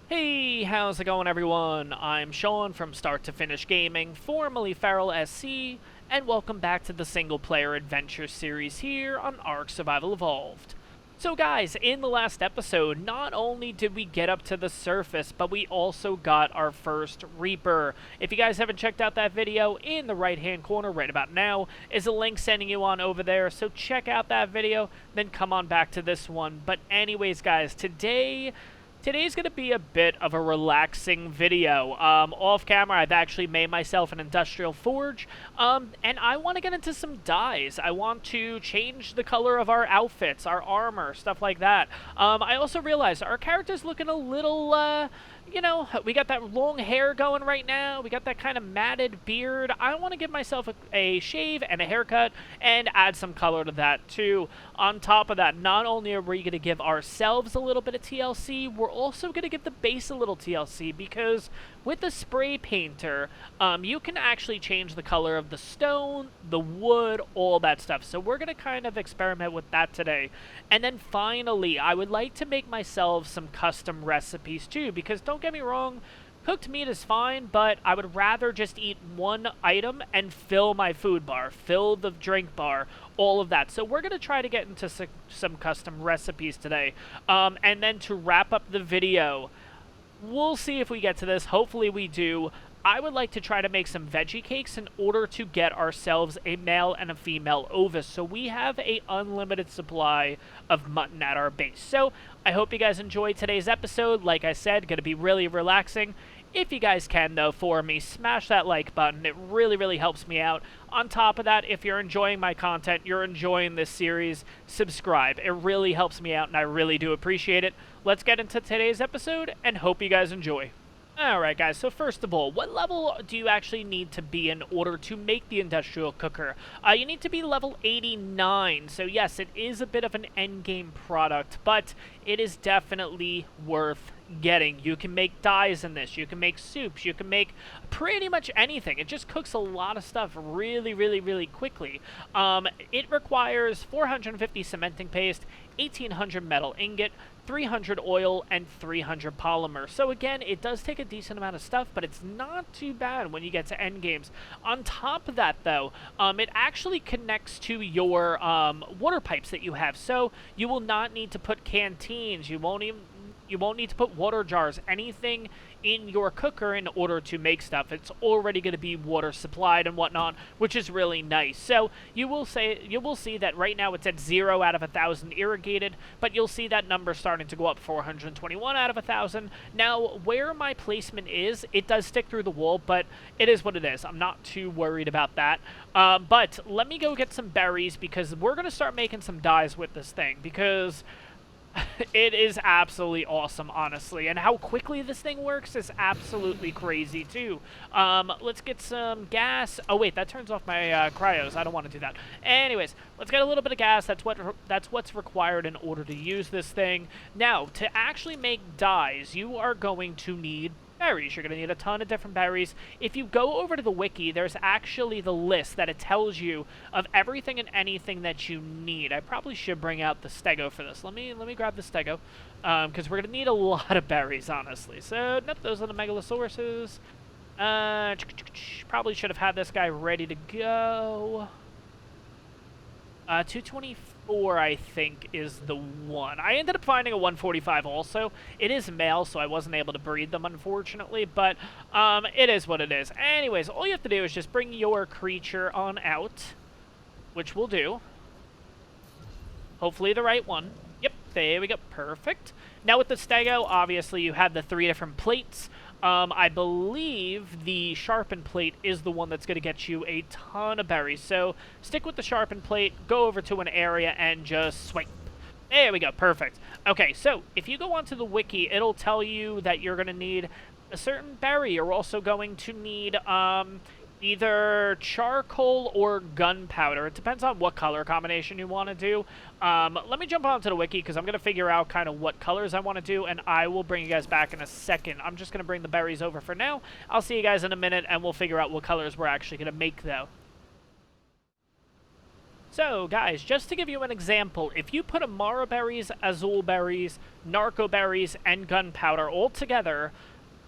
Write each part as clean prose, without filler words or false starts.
Hey, how's it going everyone? I'm Sean from Start to Finish Gaming, formerly Feral SC, and welcome back to the single player adventure series here on Ark Survival Evolved. So guys, in the last episode, not only did we get up to the surface, but we also got our first Reaper. If you guys haven't checked out that video, in the right hand corner right about now is a link sending you on over there, so check out that video, then come on back to this one. But anyways guys, Today's going to be a bit of a relaxing video. Off camera, I've actually made myself an industrial forge, and I want to get into some dyes. I want to change the color of our outfits, our armor, stuff like that. I also realized our character's looking a little, you know, we got that long hair going right now. We got that kind of matted beard. I want to give myself a shave and a haircut and add some color to that too. On top of that, not only are we going to give ourselves a little bit of TLC, we're also going to give the base a little TLC because with the spray painter, you can actually change the color of the stone, the wood, all that stuff. So we're going to kind of experiment with that today. And then finally, I would like to make myself some custom recipes too, because don't get me wrong, cooked meat is fine, but I would rather just eat one item and fill my food bar, fill the drink bar, all of that. So we're going to try to get into some custom recipes today. And then to wrap up the video, we'll see if we get to this. Hopefully we do. I would like to try to make some veggie cakes in order to get ourselves a male and a female ovis, so we have a unlimited supply of mutton at our base. So I hope you guys enjoyed today's episode. Like I said, going to be really relaxing. If you guys can, though, for me, smash that like button. It really helps me out. On top of that, if you're enjoying my content, you're enjoying this series, subscribe. It really helps me out, and I really do appreciate it. Let's get into today's episode, and hope you guys enjoy. Alright guys, so first of all, what level do you actually need to be in order to make the industrial cooker? You need to be level 89, so yes, it is a bit of an endgame product, but it is definitely worth getting. You can make dyes in this, you can make soups, you can make pretty much anything. It just cooks a lot of stuff really quickly. It requires 450 cementing paste, 1800 metal ingot, 300 oil, and 300 polymer. So again, it does take a decent amount of stuff, but it's not too bad when you get to end games. On top of that, though, it actually connects to your water pipes that you have. So you will not need to put canteens. You won't need to put water jars, anything in your cooker in order to make stuff. It's already going to be water supplied and whatnot, which is really nice. So you will see that right now it's at 0 out of 1,000 irrigated, but you'll see that number starting to go up 421 out of 1,000. Now, where my placement is, it does stick through the wall, but it is what it is. I'm not too worried about that. But let me go get some berries because we're going to start making some dyes with this thing because it is absolutely awesome, honestly, and how quickly this thing works is absolutely crazy too. Let's get some gas. Oh wait, that turns off my cryos. I don't want to do that. Anyways, let's get a little bit of gas. That's what's required in order to use this thing. Now, to actually make dyes, you are going to need berries. You're going to need a ton of different berries. If you go over to the wiki, there's actually the list that it tells you of everything and anything that you need. I probably should bring out the stego for this. Let me grab the stego, because we're going to need a lot of berries, honestly. So, nope, those are the megalosauruses. Probably should have had this guy ready to go. 224, I think, is the one. I ended up finding a 145 also. It is male, so I wasn't able to breed them, unfortunately, but it is what it is. Anyways, all you have to do is just bring your creature on out, which we'll do. Hopefully the right one. Yep, there we go. Perfect. Now with the stego, obviously you have the 3 different plates. I believe the sharpened plate is the one that's going to get you a ton of berries. So stick with the sharpened plate, go over to an area, and just swipe. There we go. Perfect. Okay, so if you go onto the wiki, it'll tell you that you're going to need a certain berry. You're also going to need either charcoal or gunpowder. It depends on what color combination you want to do. Let me jump onto the wiki because I'm going to figure out kind of what colors I want to do, and I will bring you guys back in a second. I'm just going to bring the berries over for now. I'll see you guys in a minute, and we'll figure out what colors we're actually going to make, though. So, guys, just to give you an example, if you put Amara berries, Azul berries, Narco berries, and gunpowder all together,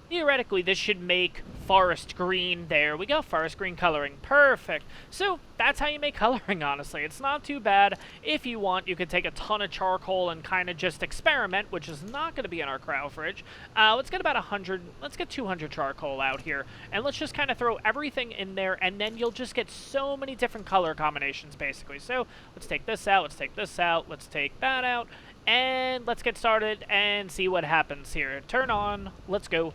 theoretically, this should make forest green. There we go, forest green coloring. Perfect. So that's how you make coloring, honestly. It's not too bad. If you want, you could take a ton of charcoal and kind of just experiment, which is not going to be in our crowd fridge. Let's get about 100, let's get 200 charcoal out here. And let's just kind of throw everything in there, and then you'll just get so many different color combinations, basically. So let's take this out, let's take this out, let's take that out, and let's get started and see what happens here. Turn on, let's go.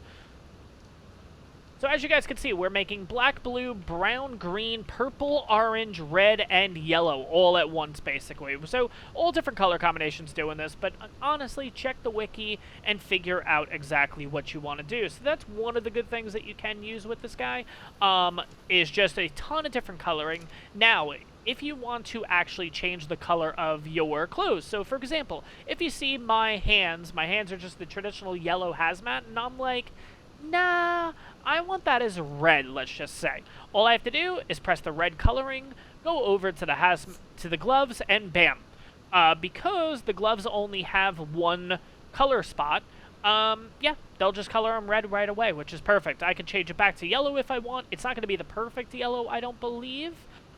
So as you guys can see, we're making black, blue, brown, green, purple, orange, red, and yellow all at once, basically. So all different color combinations doing this, but honestly, check the wiki and figure out exactly what you want to do. So that's one of the good things that you can use with this guy, is just a ton of different coloring. Now, if you want to actually change the color of your clothes. So, for example, if you see my hands are just the traditional yellow hazmat, and I'm like, nah, I want that as red, let's just say. All I have to do is press the red coloring, go over to the gloves, and bam. Because the gloves only have one color spot, yeah, they'll just color them red right away, which is perfect. I can change it back to yellow if I want. It's not going to be the perfect yellow, I don't believe.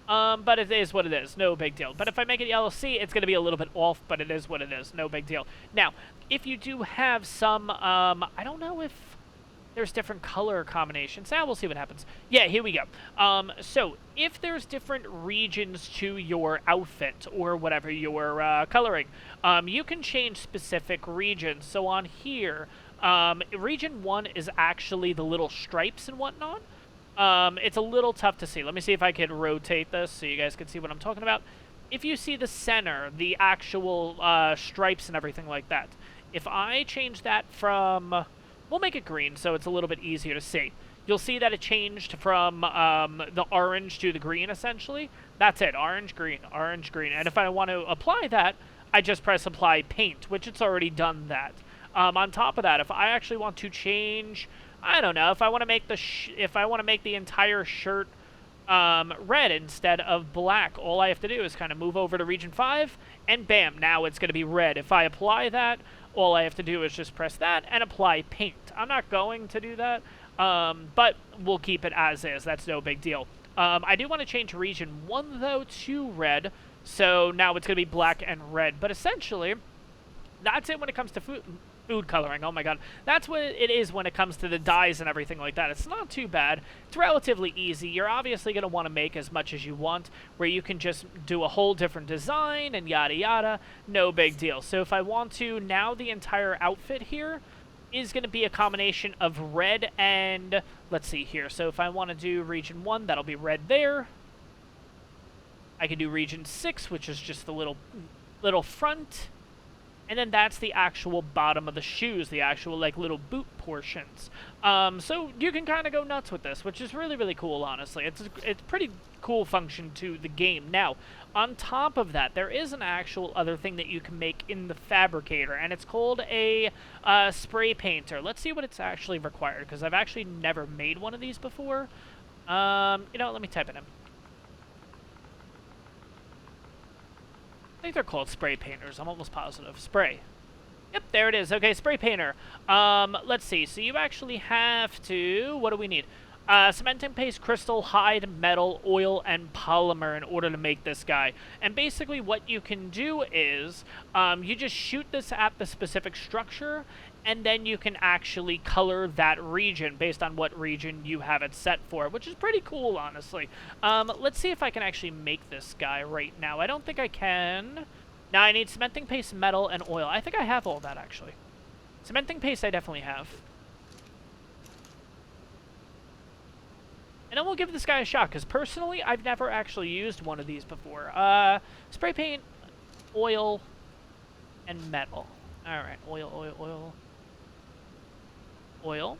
But it is what it is. No big deal. But if I make it TLC, it's going to be a little bit off, but it is what it is. No big deal. Now, if you do have some, I don't know if there's different color combinations. Now we'll see what happens. Yeah, here we go. So if there's different regions to your outfit or whatever you're coloring, you can change specific regions. So on here, region 1 is actually the little stripes and whatnot. It's a little tough to see. Let me see if I can rotate this so you guys can see what I'm talking about. If you see the center, the actual stripes and everything like that, if I change that from... We'll make it green so it's a little bit easier to see. You'll see that it changed from the orange to the green, essentially. That's it, orange, green, orange, green. And if I want to apply that, I just press apply paint, which it's already done that. On top of that, if I actually want to change, I don't know, if I want to make the entire shirt red instead of black, all I have to do is kind of move over to region 5, and bam, now it's going to be red. If I apply that, all I have to do is just press that and apply paint. I'm not going to do that, but we'll keep it as is. That's no big deal. I do want to change region 1, though, to red, so now it's going to be black and red. But essentially, that's it when it comes to food coloring. Oh my god. That's what it is when it comes to the dyes and everything like that. It's not too bad. It's relatively easy. You're obviously going to want to make as much as you want, where you can just do a whole different design and yada yada. No big deal. So if I want to, now the entire outfit here is going to be a combination of red and, let's see here. So if I want to do region 1, that'll be red there. I can do region 6, which is just the little front. And then that's the actual bottom of the shoes, the actual, like, little boot portions. So you can kind of go nuts with this, which is really, really cool, honestly. It's pretty cool function to the game. Now, on top of that, there is an actual other thing that you can make in the fabricator, and it's called a spray painter. Let's see what it's actually required, because I've actually never made one of these before. You know, let me type it in. I think they're called spray painters. I'm almost positive. Spray. Yep, there it is. Okay, spray painter. Let's see. So you actually have to... What do we need? Cementing paste, crystal, hide, metal, oil, and polymer in order to make this guy. And basically what you can do is you just shoot this at the specific structure, and then you can actually color that region based on what region you have it set for, which is pretty cool, honestly. Let's see if I can actually make this guy right now. I don't think I can. Now I need cementing paste, metal, and oil. I think I have all that, actually. Cementing paste I definitely have. And then we'll give this guy a shot, because personally, I've never actually used one of these before. Spray paint, oil, and metal. Alright, oil, oil, oil. Oil.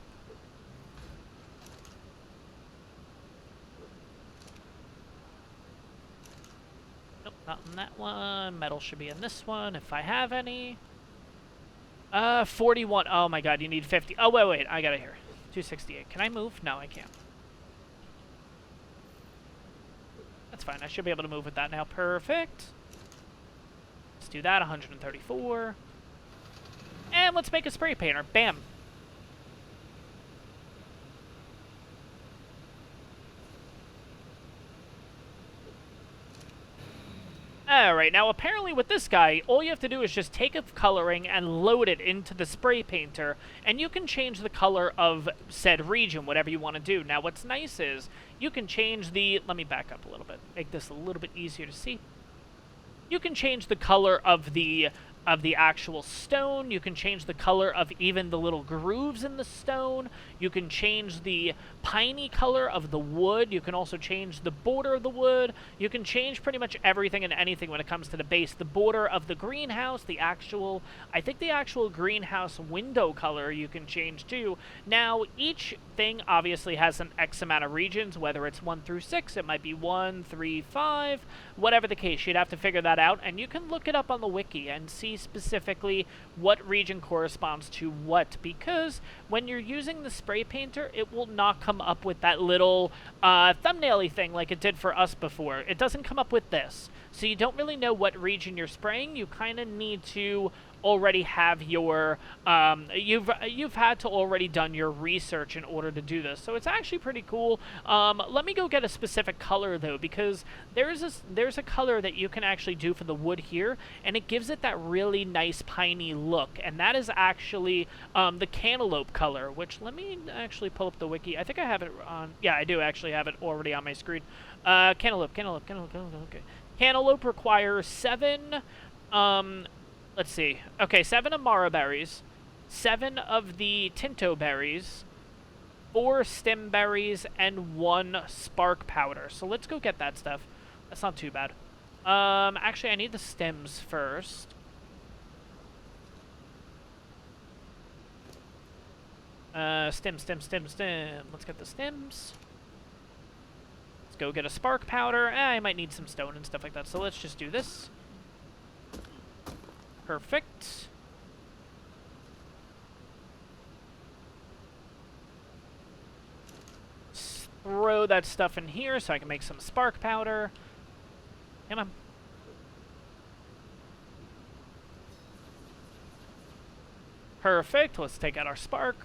Nope, not in that one. Metal should be in this one, if I have any. 41. Oh my god, you need 50. Oh, wait, I got it here. 268. Can I move? No, I can't. That's that's fine. I should be able to move with that now. Perfect. Let's do that, 134. And let's make a spray painter. Bam. Alright, now apparently with this guy, all you have to do is just take a coloring and load it into the spray painter, and you can change the color of said region, whatever you want to do. Now what's nice is, you can change the... Let me back up a little bit, make this a little bit easier to see. You can change the color of the actual stone. You can change the color of even the little grooves in the stone. You can change the piney color of the wood. You can also change the border of the wood. You can change pretty much everything and anything when it comes to the base. The border of the greenhouse, I think the actual greenhouse window color you can change too. Now, each thing obviously has an X amount of regions, whether it's 1 through 6, it might be 1, 3, 5, whatever the case. You'd have to figure that out, and you can look it up on the wiki and see specifically what region corresponds to what, because when you're using the spray painter, it will not come up with that little thumbnail-y thing like it did for us before. It doesn't come up with this, so you don't really know what region you're spraying. You kind of need to already have your you've had to already done your research in order to do this, so it's actually pretty cool. Let me go get a specific color though, because there's a color that you can actually do for the wood here, and it gives it that really nice piney look, and that is actually the cantaloupe color, which, let me actually pull up the wiki. I think I have it on, yeah, I do actually have it already on my screen. Cantaloupe, okay. Cantaloupe requires 7 let's see. Okay, 7 Amara berries, 7 of the Tinto berries, 4 stem berries, and 1 spark powder. So let's go get that stuff. That's not too bad. Actually, I need the stems first. Stem. Let's get the stems. Let's go get a spark powder. I might need some stone and stuff like that, so let's just do this. Perfect. Let's throw that stuff in here so I can make some spark powder. Come on. Perfect. Let's take out our spark.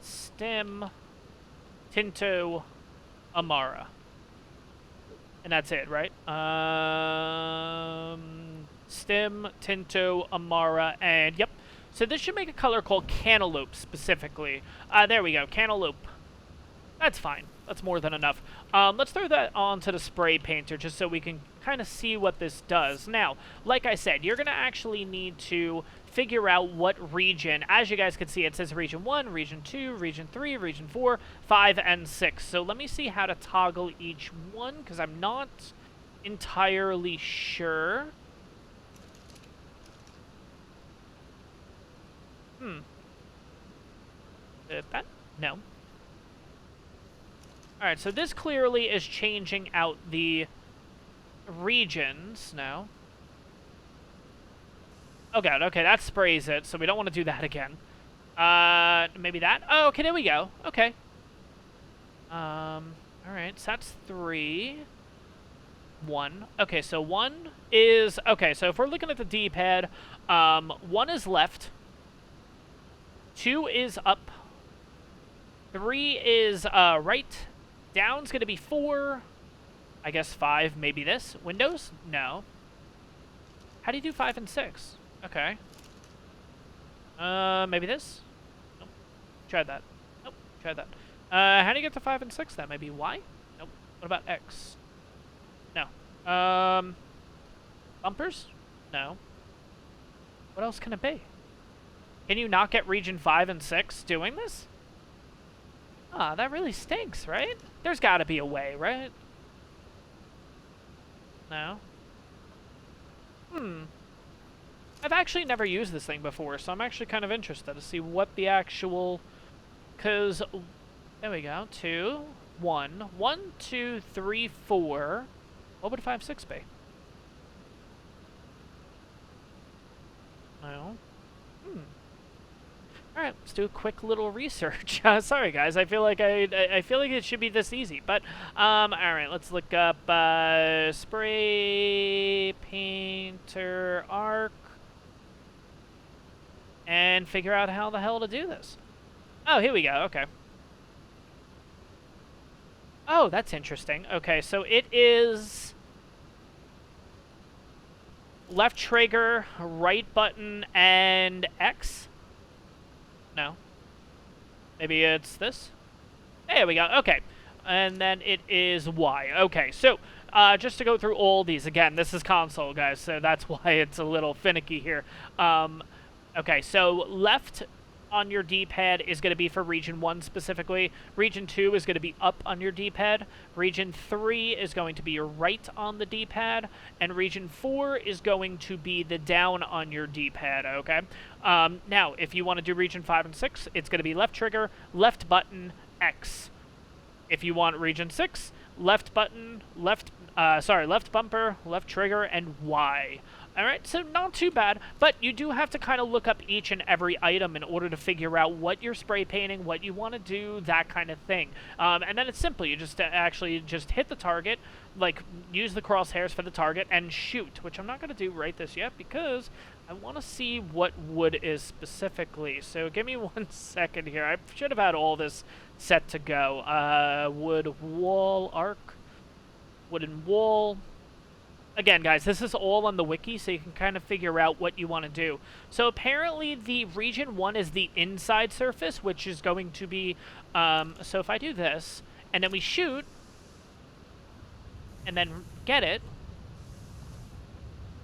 Stem, Tinto, Amara. And that's it, right? Stem, Tinto, Amara, and yep. So this should make a color called cantaloupe specifically. There we go, cantaloupe. That's fine. That's more than enough. Let's throw that onto the spray painter just so we can kind of see what this does. Now, like I said, you're going to actually need to figure out what region. As you guys can see, it says region 1, region 2, region 3, region 4, 5, and 6. So let me see how to toggle each one, because I'm not entirely sure. Did that? No. Alright, so this clearly is changing out the regions now. Oh god, okay, that sprays it, so we don't want to do that again. Maybe that? Oh, okay, there we go. Okay. Alright, so that's 3. 1. Okay, so 1 is... Okay, so if we're looking at the D-pad, 1 is left. 2 is up. 3 is right. Down's going to be 4. I guess 5, maybe this. Windows? No. How do you do 5 and 6? Okay. Maybe this? Nope. Tried that. Nope. Tried that. How do you get to 5 and 6 then? Maybe Y? Nope. What about X? No. Bumpers? No. What else can it be? Can you not get region 5 and 6 doing this? Ah, that really stinks, right? There's got to be a way, right? No. I've actually never used this thing before, so I'm actually kind of interested to see what the actual... Because... There we go. 2, 1. 1, 2, 3, 4. What would 5, 6 be? Well, all right, let's do a quick little research. Sorry, guys. I feel like I feel like it should be this easy, but all right. Let's look up spray painter arc and figure out how the hell to do this. Oh, here we go. Okay. Oh, that's interesting. Okay, so it is left trigger, right button, and X. No. Maybe it's this? There we go. Okay. And then it is Y. Okay, so just to go through all these, again, this is console, guys, so that's why it's a little finicky here. Okay, so left on your D-pad is going to be for Region 1 specifically. Region 2 is going to be up on your D-pad. Region 3 is going to be your right on the D-pad. And Region 4 is going to be the down on your D-pad, okay? Now, if you want to do Region 5 and 6, it's going to be left trigger, left button, X. If you want Region 6, left button, left bumper, left trigger, and Y. Alright, so not too bad, but you do have to kind of look up each and every item in order to figure out what you're spray painting, what you want to do, that kind of thing. And then it's simple. You just actually just hit the target, like use the crosshairs for the target, and shoot, which I'm not going to do right this yet because I want to see what wood is specifically. So give me 1 second here. I should have had all this set to go. Wood wall arc, wooden wall. Again, guys, this is all on the wiki, so you can kind of figure out what you want to do. So apparently the Region 1 is the inside surface, which is going to be... so if I do this, and then we shoot, and then get it,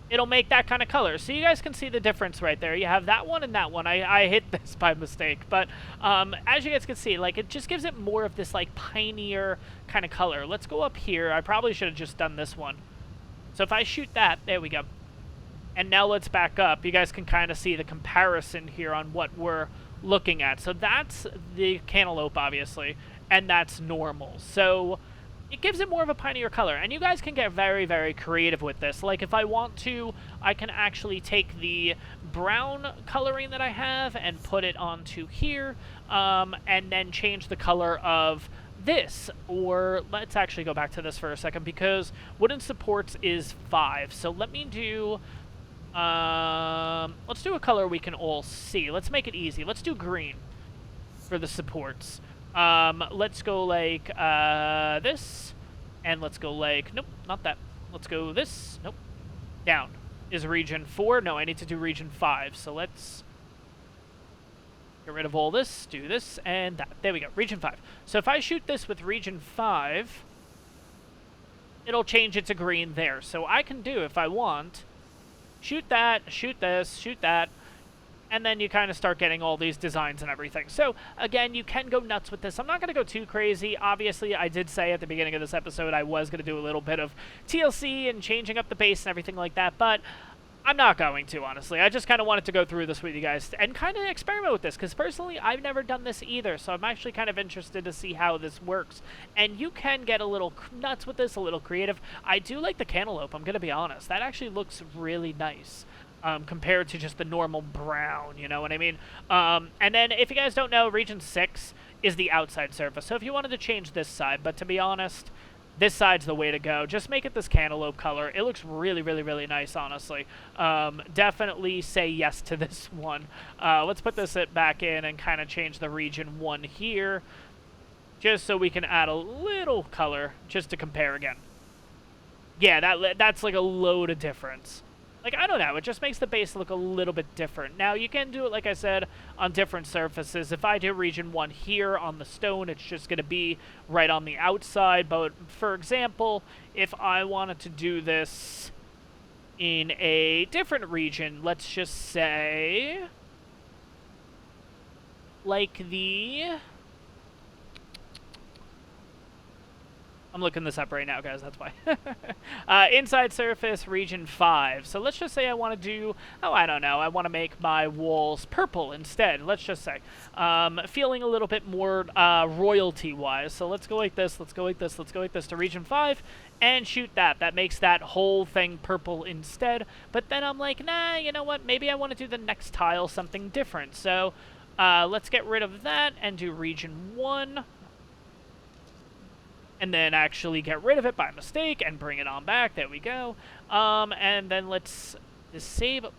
it'll make that kind of color. So you guys can see the difference right there. You have that one and that one. I hit this by mistake. But as you guys can see, like, it just gives it more of this, like, pioneer kind of color. Let's go up here. I probably should have just done this one. So if I shoot that, there we go. And now let's back up. You guys can kind of see the comparison here on what we're looking at. So that's the cantaloupe, obviously, and that's normal. So it gives it more of a pioneer color. And you guys can get very, very creative with this. Like, if I want to, I can actually take the brown coloring that I have and put it onto here, and then change the color of this. Or let's actually go back to this for a second, because wooden supports is 5. So let me do, let's do a color we can all see. Let's make it easy. Let's do green for the supports. Let's go like this, and let's go like, nope, not that. Let's go this, nope, down. Is Region 4? No, I need to do Region 5. So let's get rid of all this, do this, and that. There we go, Region 5. So if I shoot this with Region 5, it'll change it to green there. So I can do, if I want, shoot that, shoot this, shoot that, and then you kind of start getting all these designs and everything. So, again, you can go nuts with this. I'm not going to go too crazy. Obviously, I did say at the beginning of this episode I was going to do a little bit of TLC and changing up the base and everything like that, but I'm not going to, honestly. I just kind of wanted to go through this with you guys and kind of experiment with this, because personally, I've never done this either, so I'm actually kind of interested to see how this works. And you can get a little nuts with this, a little creative. I do like the cantaloupe, I'm going to be honest. That actually looks really nice. Compared to just the normal brown, you know what I mean? And then, if you guys don't know, Region 6 is the outside surface. So if you wanted to change this side, but to be honest, this side's the way to go. Just make it this cantaloupe color. It looks really, really, really nice, honestly. Definitely say yes to this one. Let's put this back in and kind of change the Region 1 here, just so we can add a little color, just to compare again. Yeah, that's like a load of difference. Like, I don't know, it just makes the base look a little bit different. Now, you can do it, like I said, on different surfaces. If I do Region 1 here on the stone, it's just going to be right on the outside. But, for example, if I wanted to do this in a different region, let's just say, like the... I'm looking this up right now, guys, that's why. Inside surface, region 5. So let's just say I want to do, oh, I don't know, I want to make my walls purple instead, let's just say. Feeling a little bit more royalty-wise. So let's go like this, let's go like this, let's go like this to region 5, and shoot that. That makes that whole thing purple instead. But then I'm like, nah, you know what, maybe I want to do the next tile something different. So let's get rid of that and do region 1. And then actually get rid of it by mistake and bring it on back. There we go. And then let's disable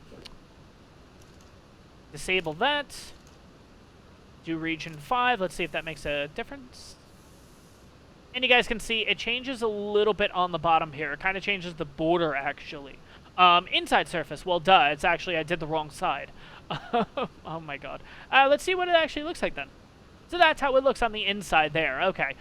that. Do region 5. Let's see if that makes a difference. And you guys can see it changes a little bit on the bottom here. It kind of changes the border, actually. Inside surface. Well, duh. It's actually, I did the wrong side. Oh, my God. Let's see what it actually looks like then. So that's how it looks on the inside there. Okay.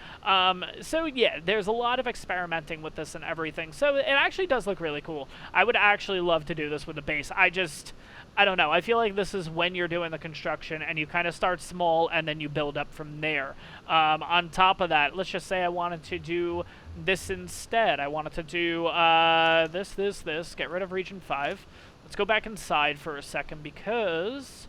So yeah, there's a lot of experimenting with this and everything. So it actually does look really cool. I would actually love to do this with the base. I don't know. I feel like this is when you're doing the construction and you kind of start small and then you build up from there. On top of that, let's just say I wanted to do this instead. I wanted to do this. Get rid of region 5. Let's go back inside for a second because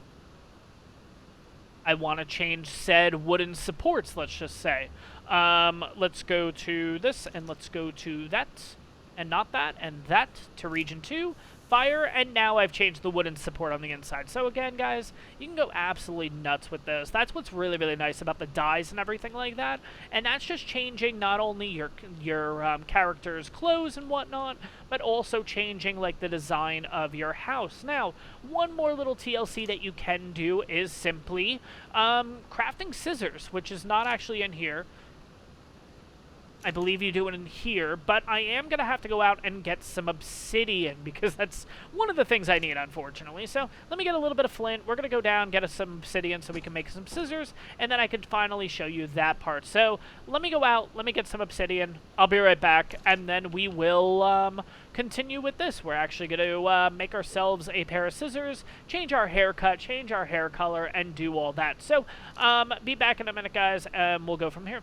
I want to change said wooden supports, let's just say. Let's go to this, and let's go to that, and not that, and that, to region 2, fire, and now I've changed the wooden support on the inside. So again, guys, you can go absolutely nuts with this. That's what's really, really nice about the dyes and everything like that, and that's just changing not only your character's clothes and whatnot, but also changing, like, the design of your house. Now, one more little TLC that you can do is simply crafting scissors, which is not actually in here. I believe you do it in here, but I am going to have to go out and get some obsidian, because that's one of the things I need, unfortunately. So let me get a little bit of flint. We're going to go down, get us some obsidian so we can make some scissors, and then I can finally show you that part. So let me go out, let me get some obsidian. I'll be right back, and then we will continue with this. We're actually going to make ourselves a pair of scissors, change our haircut, change our hair color, and do all that. So be back in a minute, guys, and we'll go from here.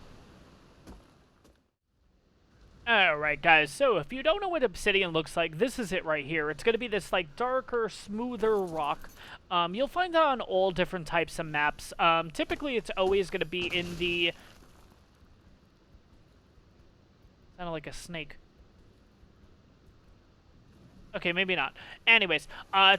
Alright, guys, so if you don't know what obsidian looks like, this is it right here. It's going to be this, like, darker, smoother rock. You'll find it on all different types of maps. Typically, it's always going to be in the... Sounded like a snake. Okay, maybe not. Anyways,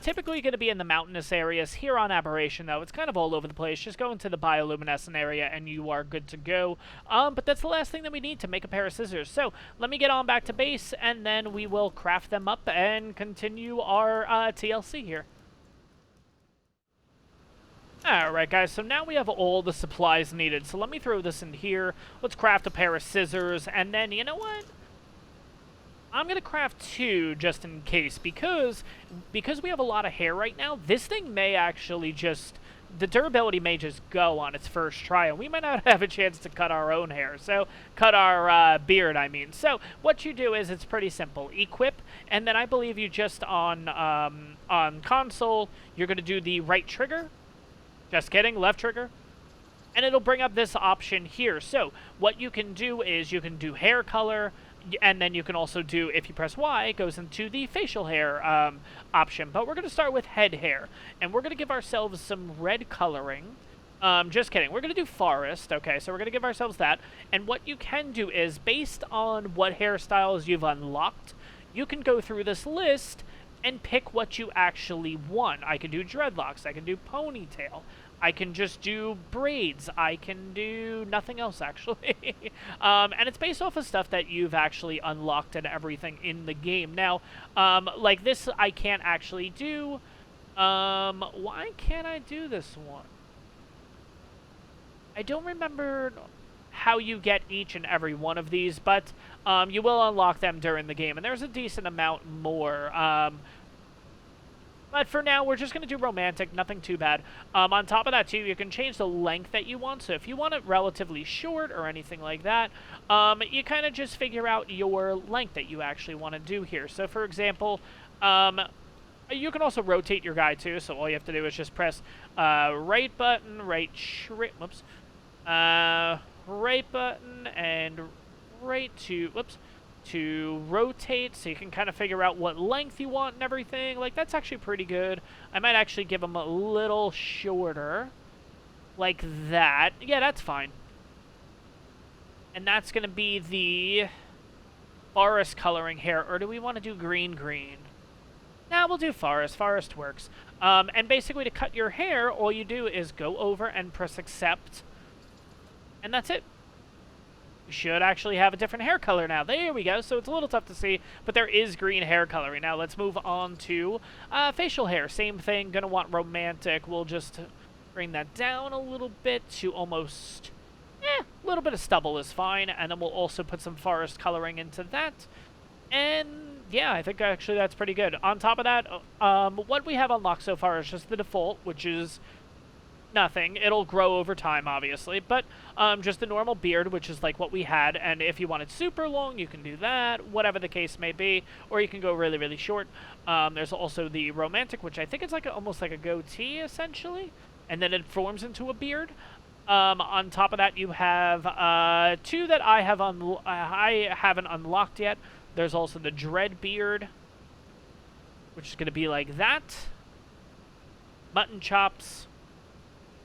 typically going to be in the mountainous areas. Here on Aberration, though, it's kind of all over the place. Just go into the bioluminescent area, and you are good to go. But that's the last thing that we need to make a pair of scissors. So, let me get on back to base, and then we will craft them up and continue our TLC here. Alright, guys, so now we have all the supplies needed. So let me throw this in here. Let's craft a pair of scissors, and then, you know what? I'm going to craft 2 just in case, because we have a lot of hair right now, this thing may actually just, the durability may just go on its first try, and we might not have a chance to cut our own hair, so, cut our beard, I mean. So, what you do is, it's pretty simple. Equip, and then I believe you just on console, you're going to do the right trigger, just kidding, left trigger, and it'll bring up this option here. So, what you can do is, you can do hair color, and then you can also do, if you press Y, it goes into the facial hair option. But we're going to start with head hair. And we're going to give ourselves some red coloring. Just kidding. We're going to do forest. Okay, so we're going to give ourselves that. And what you can do is, based on what hairstyles you've unlocked, you can go through this list and pick what you actually want. I can do dreadlocks. I can do ponytail. I can just do braids. I can do nothing else, actually. And it's based off of stuff that you've actually unlocked and everything in the game. Now, like this, I can't actually do. Why can't I do this one? I don't remember how you get each and every one of these, but you will unlock them during the game. And there's a decent amount more. But for now, we're just going to do romantic, nothing too bad. On top of that, too, you can change the length that you want. So if you want it relatively short or anything like that, you kind of just figure out your length that you actually want to do here. So, for example, you can also rotate your guy, too. So all you have to do is just press right button, right button, and great to, whoops, to rotate, so you can kind of figure out what length you want and everything. Like, that's actually pretty good. I might actually give them a little shorter, like that. Yeah, that's fine. And that's going to be the forest coloring hair, or do we want to do green? Nah, we'll do forest. Forest works. And basically, to cut your hair, all you do is go over and press accept, and that's it. You should actually have a different hair color now. There we go. So it's a little tough to see, but there is green hair coloring. Now let's move on to facial hair. Same thing. Gonna want romantic. We'll just bring that down a little bit to almost, a little bit of stubble is fine. And then we'll also put some forest coloring into that. And yeah, I think actually that's pretty good. On top of that, what we have unlocked so far is just the default, which is nothing. It'll grow over time, obviously, but just the normal beard, which is like what we had, and if you want it super long, you can do that, whatever the case may be, or you can go really, really short. There's also the romantic, which I think it's like almost like a goatee, essentially, and then it forms into a beard. On top of that, you have two that I haven't unlocked yet. There's also the dread beard, which is going to be like that. Mutton chops.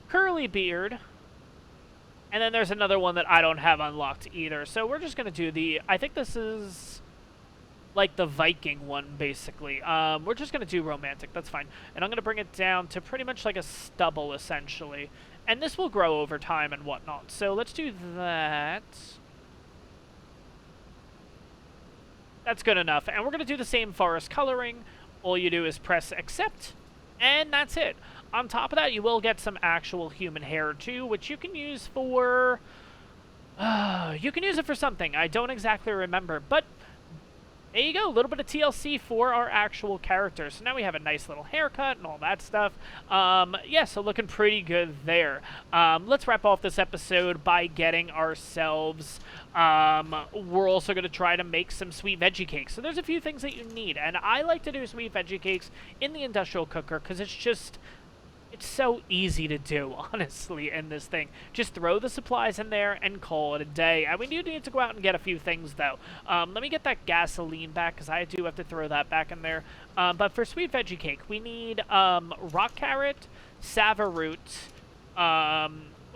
Curly beard. And then there's another one that I don't have unlocked either. So we're just going to do the, I think this is like the Viking one, basically. We're just going to do romantic. That's fine. And I'm going to bring it down to pretty much like a stubble, essentially. And this will grow over time and whatnot. So let's do that. That's good enough. And we're going to do the same forest coloring. All you do is press accept. And that's it. On top of that, you will get some actual human hair, too, which you can use for... you can use it for something. I don't exactly remember, but there you go. A little bit of TLC for our actual characters. So now we have a nice little haircut and all that stuff. Yeah, so looking pretty good there. Let's wrap off this episode by getting ourselves... we're also going to try to make some sweet veggie cakes. So there's a few things that you need, and I like to do sweet veggie cakes in the industrial cooker because it's just... it's so easy to do, honestly, in this thing. Just throw the supplies in there and call it a day. And we do need to go out and get a few things, though. Let me get that gasoline back, because I do have to throw that back in there. But for sweet veggie cake, we need rock carrot, savaroot.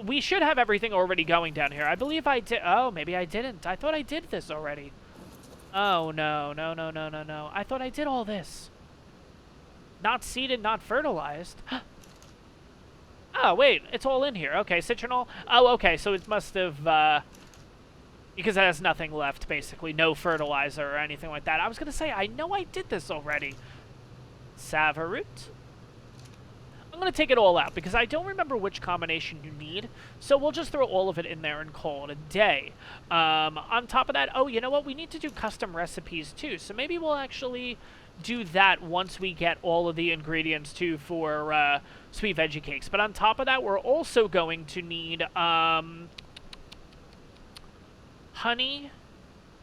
We should have everything already going down here. I believe I did. Oh, maybe I didn't. I thought I did this already. Oh, no. I thought I did all this. Not seeded, not fertilized. Oh, wait, it's all in here. Okay, citronal. Oh, okay, so it must have, because it has nothing left, basically. No fertilizer or anything like that. I was going to say, I know I did this already. Savaroot. I'm going to take it all out, because I don't remember which combination you need, so we'll just throw all of it in there and call it a day. On top of that, oh, you know what? We need to do custom recipes, too, so maybe we'll actually... do that once we get all of the ingredients too for sweet veggie cakes. But on top of that, we're also going to need honey,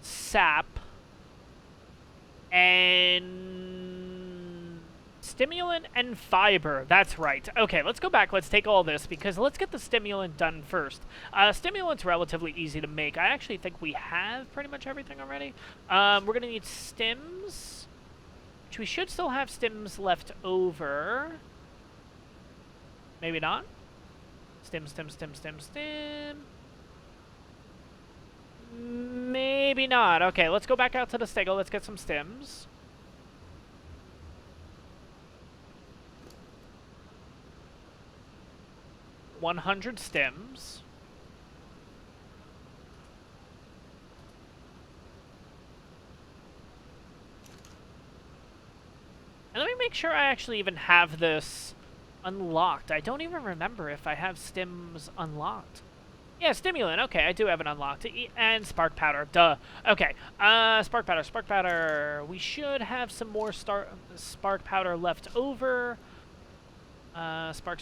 sap, and stimulant and fiber. That's right. Okay, let's go back. Let's take all this because let's get the stimulant done first. Stimulant's relatively easy to make. I actually think we have pretty much everything already. We're going to need stims. Which we should still have stims left over. Maybe not. Stim. Maybe not. Okay, let's go back out to the stego. Let's get some stims. $100 stims. And let me make sure I actually even have this unlocked. I don't even remember if I have stims unlocked. Yeah, stimulant. Okay, I do have it unlocked. And spark powder. Duh. Okay. Spark powder. We should have some more spark powder left over. Spark.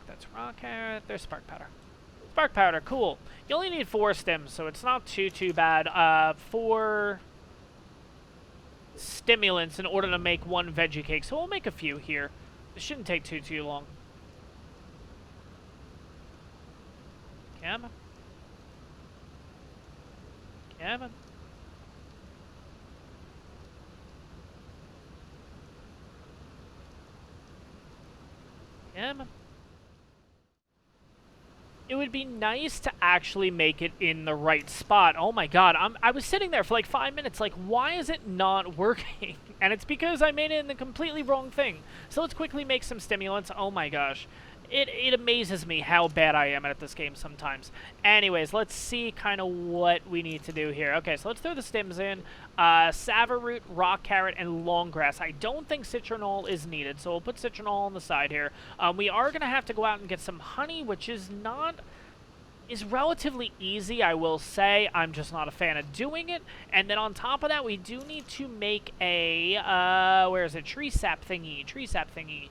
That's rock carrot. There's spark powder. Spark powder. Cool. You only need 4 stems, so it's not too bad. 4... stimulants in order to make 1 veggie cake. So we'll make a few here. It shouldn't take too long. Come. Yeah, man. Yeah, man. It would be nice to actually make it in the right spot. Oh my god, I was sitting there for like 5 minutes, like, why is it not working? And it's because I made it in the completely wrong thing. So let's quickly make some stimulants. Oh my gosh. It amazes me how bad I am at this game sometimes. Anyways, let's see kind of what we need to do here. Okay, so let's throw the stims in. Savaroot, rock carrot, and long grass. I don't think citronal is needed, so we'll put citronal on the side here. We are going to have to go out and get some honey, which is relatively easy, I will say. I'm just not a fan of doing it. And then on top of that, we do need to make a, where is it? Tree sap thingy. Tree sap thingy.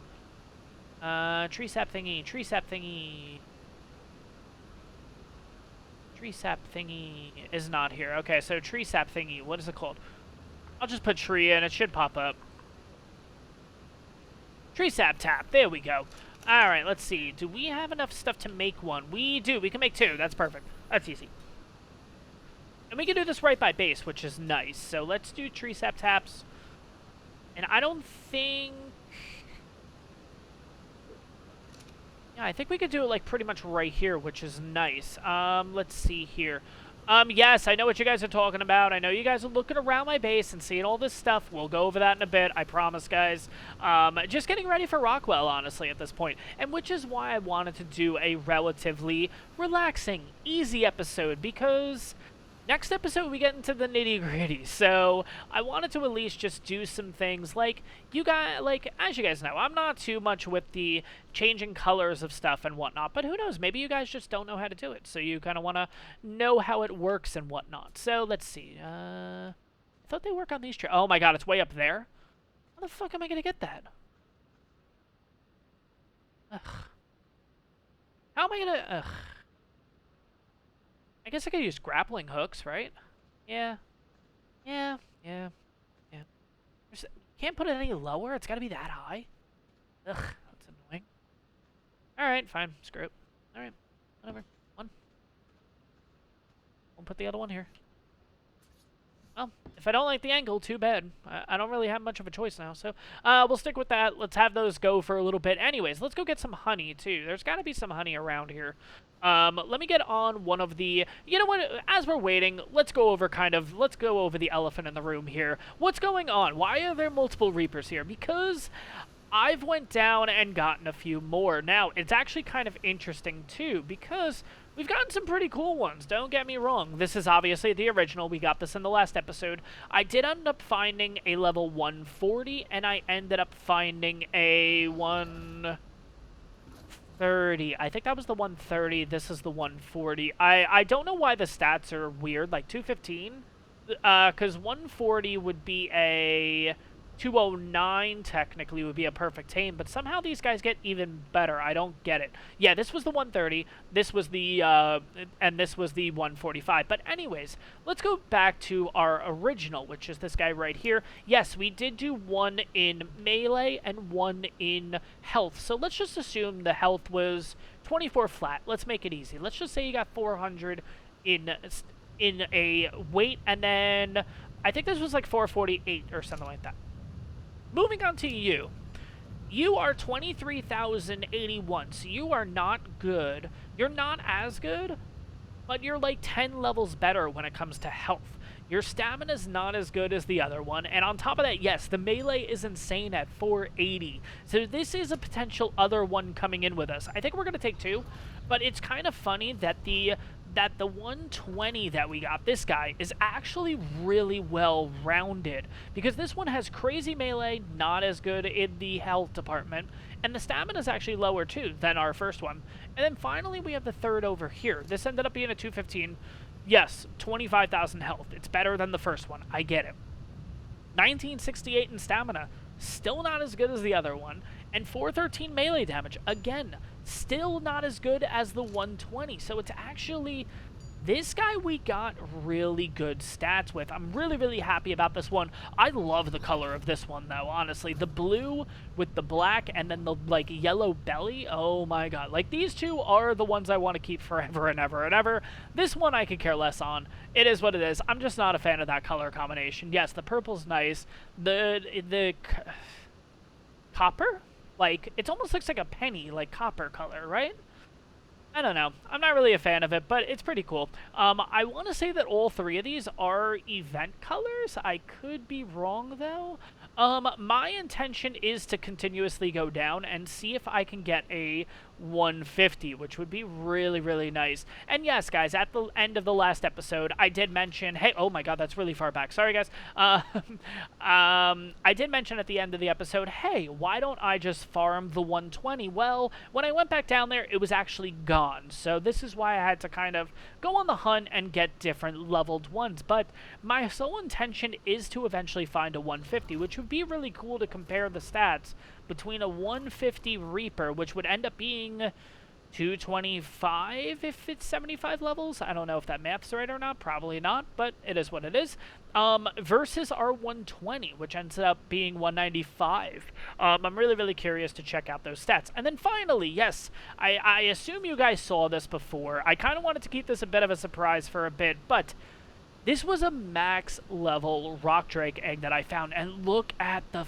Tree sap thingy. Tree sap thingy. Tree sap thingy is not here. Okay, so tree sap thingy. What is it called? I'll just put tree in. It should pop up. Tree sap tap. There we go. All right, let's see. Do we have enough stuff to make one? We do. We can make 2. That's perfect. That's easy. And we can do this right by base, which is nice. So let's do tree sap taps. And I don't think... Yeah, I think we could do it like pretty much right here, which is nice. Let's see here. Yes, I know what you guys are talking about. I know you guys are looking around my base and seeing all this stuff. We'll go over that in a bit, I promise, guys. Just getting ready for Rockwell, honestly, at this point. And which is why I wanted to do a relatively relaxing, easy episode, because... Next episode, we get into the nitty-gritty, so I wanted to at least just do some things like, as you guys know, I'm not too much with the changing colors of stuff and whatnot, but who knows, maybe you guys just don't know how to do it, so you kind of want to know how it works and whatnot. So, let's see, I thought they work on these trees. Oh my god, it's way up there? How the fuck am I going to get that? Ugh. How am I going to... Ugh. I guess I could use grappling hooks, right? Yeah. Yeah. Can't put it any lower? It's gotta be that high? Ugh, that's annoying. Alright, fine. Screw it. Alright, whatever. One. We'll put the other one here. Well, if I don't like the angle, too bad. I don't really have much of a choice now, so we'll stick with that. Let's have those go for a little bit. Anyways, let's go get some honey, too. There's got to be some honey around here. Let me get on one of the... You know what? As we're waiting, let's go over the elephant in the room here. What's going on? Why are there multiple Reapers here? Because... I've went down and gotten a few more. Now, it's actually kind of interesting, too, because we've gotten some pretty cool ones, don't get me wrong. This is obviously the original. We got this in the last episode. I did end up finding a level 140, and I ended up finding a 130. I think that was the 130. This is the 140. I don't know why the stats are weird, like 215, because 140 would be a... 209 technically would be a perfect tame, but somehow these guys get even better. I don't get it. Yeah, this was the 130. This was the and this was the 145. But anyways, let's go back to our original, which is this guy right here. Yes, we did do one in melee and one in health. So let's just assume the health was 24 flat. Let's make it easy. Let's just say you got 400 in a weight, and then I think this was like 448 or something like that. Moving on to you. You are 23,081, so you are not good. You're not as good, but you're like 10 levels better when it comes to health. Your stamina's not as good as the other one, and on top of that, yes, the melee is insane at 480. So this is a potential other one coming in with us. I think we're going to take 2, but it's kind of funny that the 120 that we got, this guy, is actually really well rounded, because this one has crazy melee, not as good in the health department, and the stamina is actually lower too than our first one. And then finally we have the third over here. This ended up being a 215. Yes, 25,000 health. It's better than the first one. I get it. 1968 in stamina. Still not as good as the other one. And 413 melee damage. Again, still not as good as the 120. So it's actually This guy we got really good stats with. I'm really, really happy about this one. I love the color of this one, though, honestly. The blue with the black and then the, like, yellow belly. Oh, my God. Like, these two are the ones I want to keep forever and ever and ever. This one I could care less on. It is what it is. I'm just not a fan of that color combination. Yes, the purple's nice. The copper? Like, it almost looks like a penny, like, copper color, right? I don't know. I'm not really a fan of it, but it's pretty cool. I want to say that all three of these are event colors. I could be wrong, though. My intention is to continuously go down and see if I can get a 150, which would be really, really nice. And yes, guys, at the end of the last episode, I did mention, hey, oh my God, that's really far back. Sorry, guys. I did mention at the end of the episode, hey, why don't I just farm the 120? Well, when I went back down there, it was actually gone. So this is why I had to kind of go on the hunt and get different leveled ones. But my sole intention is to eventually find a 150, which would be really cool to compare the stats between a 150 Reaper, which would end up being 225 if it's 75 levels. I don't know if that math's right or not. Probably not, but it is what it is. Versus our 120, which ends up being 195. I'm really, really curious to check out those stats. And then finally, yes, I assume you guys saw this before. I kind of wanted to keep this a bit of a surprise for a bit, but this was a max level rock drake egg that I found, and look at the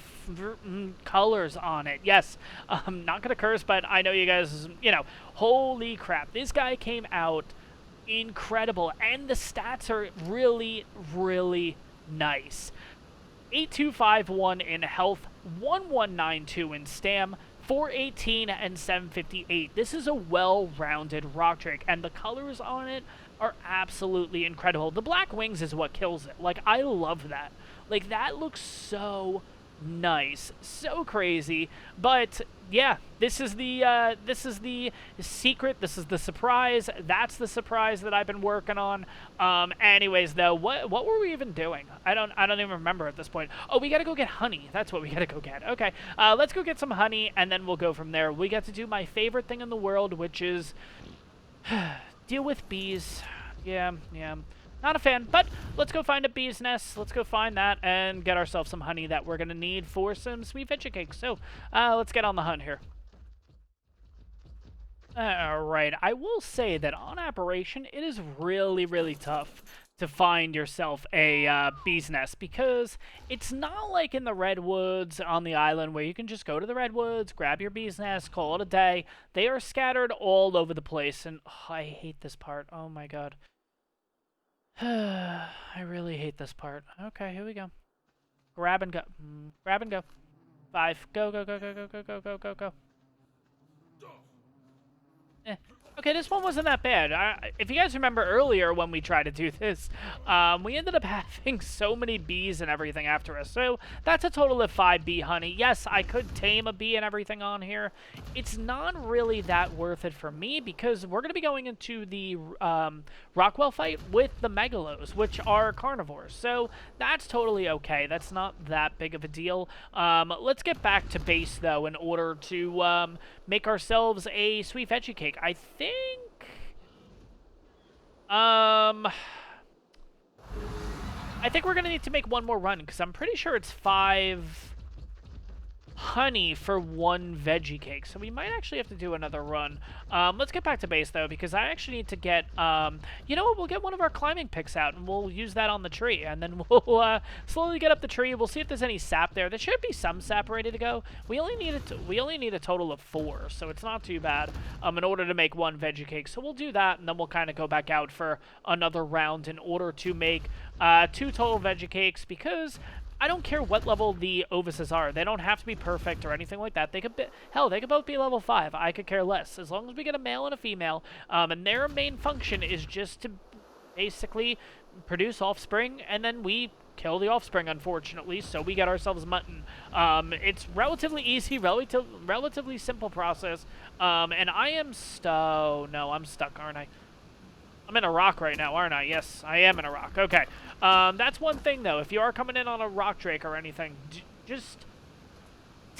colors on it. Yes, I'm not gonna curse, but I know you guys, you know, holy crap. This guy came out incredible, and the stats are really, really nice. 8251 in health, 1192 in stam, 418 and 758. This is a well-rounded rock drake, and the colors on it are absolutely incredible. The black wings is what kills it. Like, I love that. Like, that looks so nice, so crazy. But yeah, this is the secret. This is the surprise. That's the surprise that I've been working on. Anyways, though, what were we even doing? I don't even remember at this point. Oh, we gotta go get honey. That's what we gotta go get. Okay, let's go get some honey, and then we'll go from there. We got to do my favorite thing in the world, which is deal with bees. Yeah. Not a fan, but let's go find a bee's nest. Let's go find that and get ourselves some honey that we're going to need for some sweet veggie cakes. So, let's get on the hunt here. Alright, I will say that on Aberration, it is really, really tough to find yourself a bee's nest, because it's not like in the redwoods on the island where you can just go to the redwoods, grab your bee's nest, call it a day. They are scattered all over the place, and I hate this part. Oh my God. I really hate this part. Okay, here we go. Grab and go. Grab and go. 5. Go. Go. Okay, this one wasn't that bad. If you guys remember earlier when we tried to do this, we ended up having so many bees and everything after us. So that's a total of 5 bee honey. Yes, I could tame a bee and everything on here. It's not really that worth it for me, because we're going to be going into the Rockwell fight with the Megalos, which are carnivores. So that's totally okay. That's not that big of a deal. Let's get back to base, though, in order to make ourselves a sweet veggie cake. I think we're gonna need to make one more run, because I'm pretty sure it's 5 honey for 1 veggie cake, so we might actually have to do another run. Let's get back to base, though, because I actually need to get, you know what, we'll get one of our climbing picks out, and we'll use that on the tree, and then we'll slowly get up the tree. We'll see if there's any sap there. There should be some sap ready to go. We only need a total of 4, so it's not too bad, in order to make 1 veggie cake. So we'll do that, and then we'll kind of go back out for another round in order to make 2 total veggie cakes, because I don't care what level the ovises are. They don't have to be perfect or anything like that. They could be, hell, they could both be level 5. I could care less. As long as we get a male and a female, and their main function is just to basically produce offspring, and then we kill the offspring, unfortunately, so we get ourselves mutton. It's relatively easy, relatively simple process, and I am no, I'm stuck, aren't I? I'm in a rock right now, aren't I? Yes, I am in a rock. Okay. That's one thing, though. If you are coming in on a rock drake or anything, just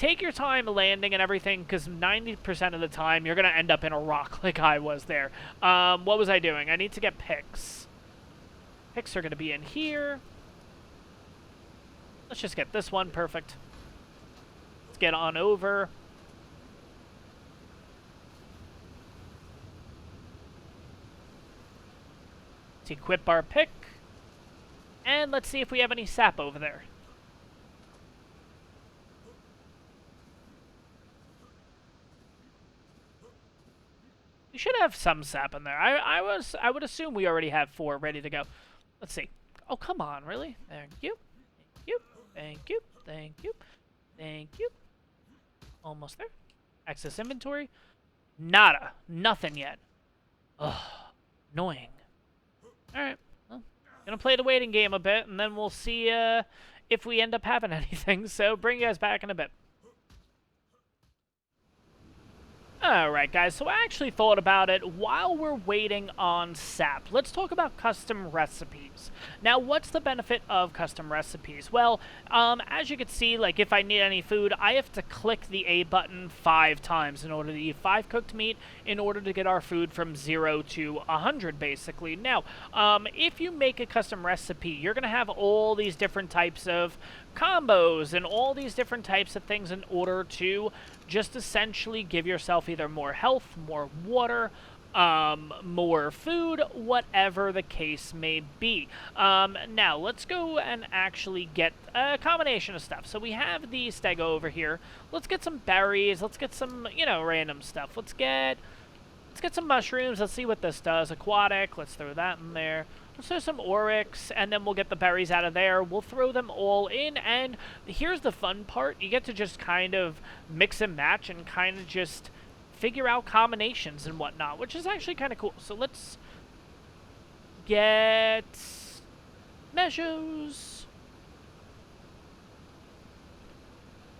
take your time landing and everything, because 90% of the time you're going to end up in a rock like I was there. What was I doing? I need to get picks. Picks are going to be in here. Let's just get this one. Perfect. Let's get on over. Let's equip our pick. And let's see if we have any sap over there. We should have some sap in there. I would assume we already have 4 ready to go. Let's see. Oh, come on, really? Thank you. Thank you. Thank you. Thank you. Thank you. Almost there. Access inventory. Nada. Nothing yet. Ugh. Annoying. Alright. Well, gonna play the waiting game a bit, and then we'll see if we end up having anything. So bring you guys back in a bit. Alright guys, so I actually thought about it while we're waiting on sap. Let's talk about custom recipes. Now, what's the benefit of custom recipes? Well, as you can see, like if I need any food, I have to click the A button 5 times in order to eat 5 cooked meat in order to get our food from 0 to 100, basically. Now, if you make a custom recipe, you're going to have all these different types of combos and all these different types of things in order to just essentially give yourself either more health, more water, more food, whatever the case may be. Now, let's go and actually get a combination of stuff. So we have the stego over here. Let's get some berries. Let's get some, you know, random stuff. Let's get some mushrooms. Let's see what this does. Aquatic. Let's throw that in there. Let's throw some oryx, and then we'll get the berries out of there. We'll throw them all in, and here's the fun part. You get to just kind of mix and match and kind of just figure out combinations and whatnot, which is actually kind of cool. So let's get Mejos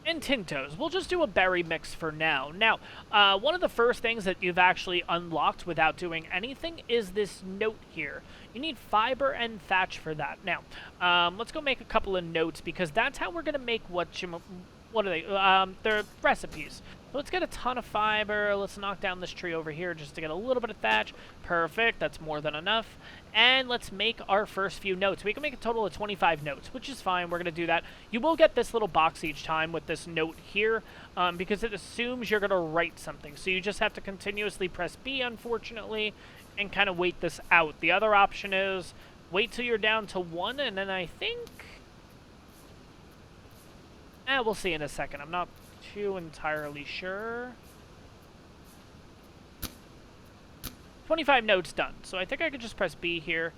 and Tintos. We'll just do a berry mix for now. Now, one of the first things that you've actually unlocked without doing anything is this note here. You need fiber and thatch for that. Now, let's go make a couple of notes, because that's how we're going to make what are they? They're recipes. So let's get a ton of fiber. Let's knock down this tree over here just to get a little bit of thatch. Perfect. That's more than enough. And let's make our first few notes. We can make a total of 25 notes, which is fine. We're going to do that. You will get this little box each time with this note here, because it assumes you're going to write something. So you just have to continuously press B, unfortunately, and kind of wait this out. The other option is wait till you're down to 1, and then I think... we'll see in a second. I'm not too entirely sure. 25 notes done. So I think I could just press B here.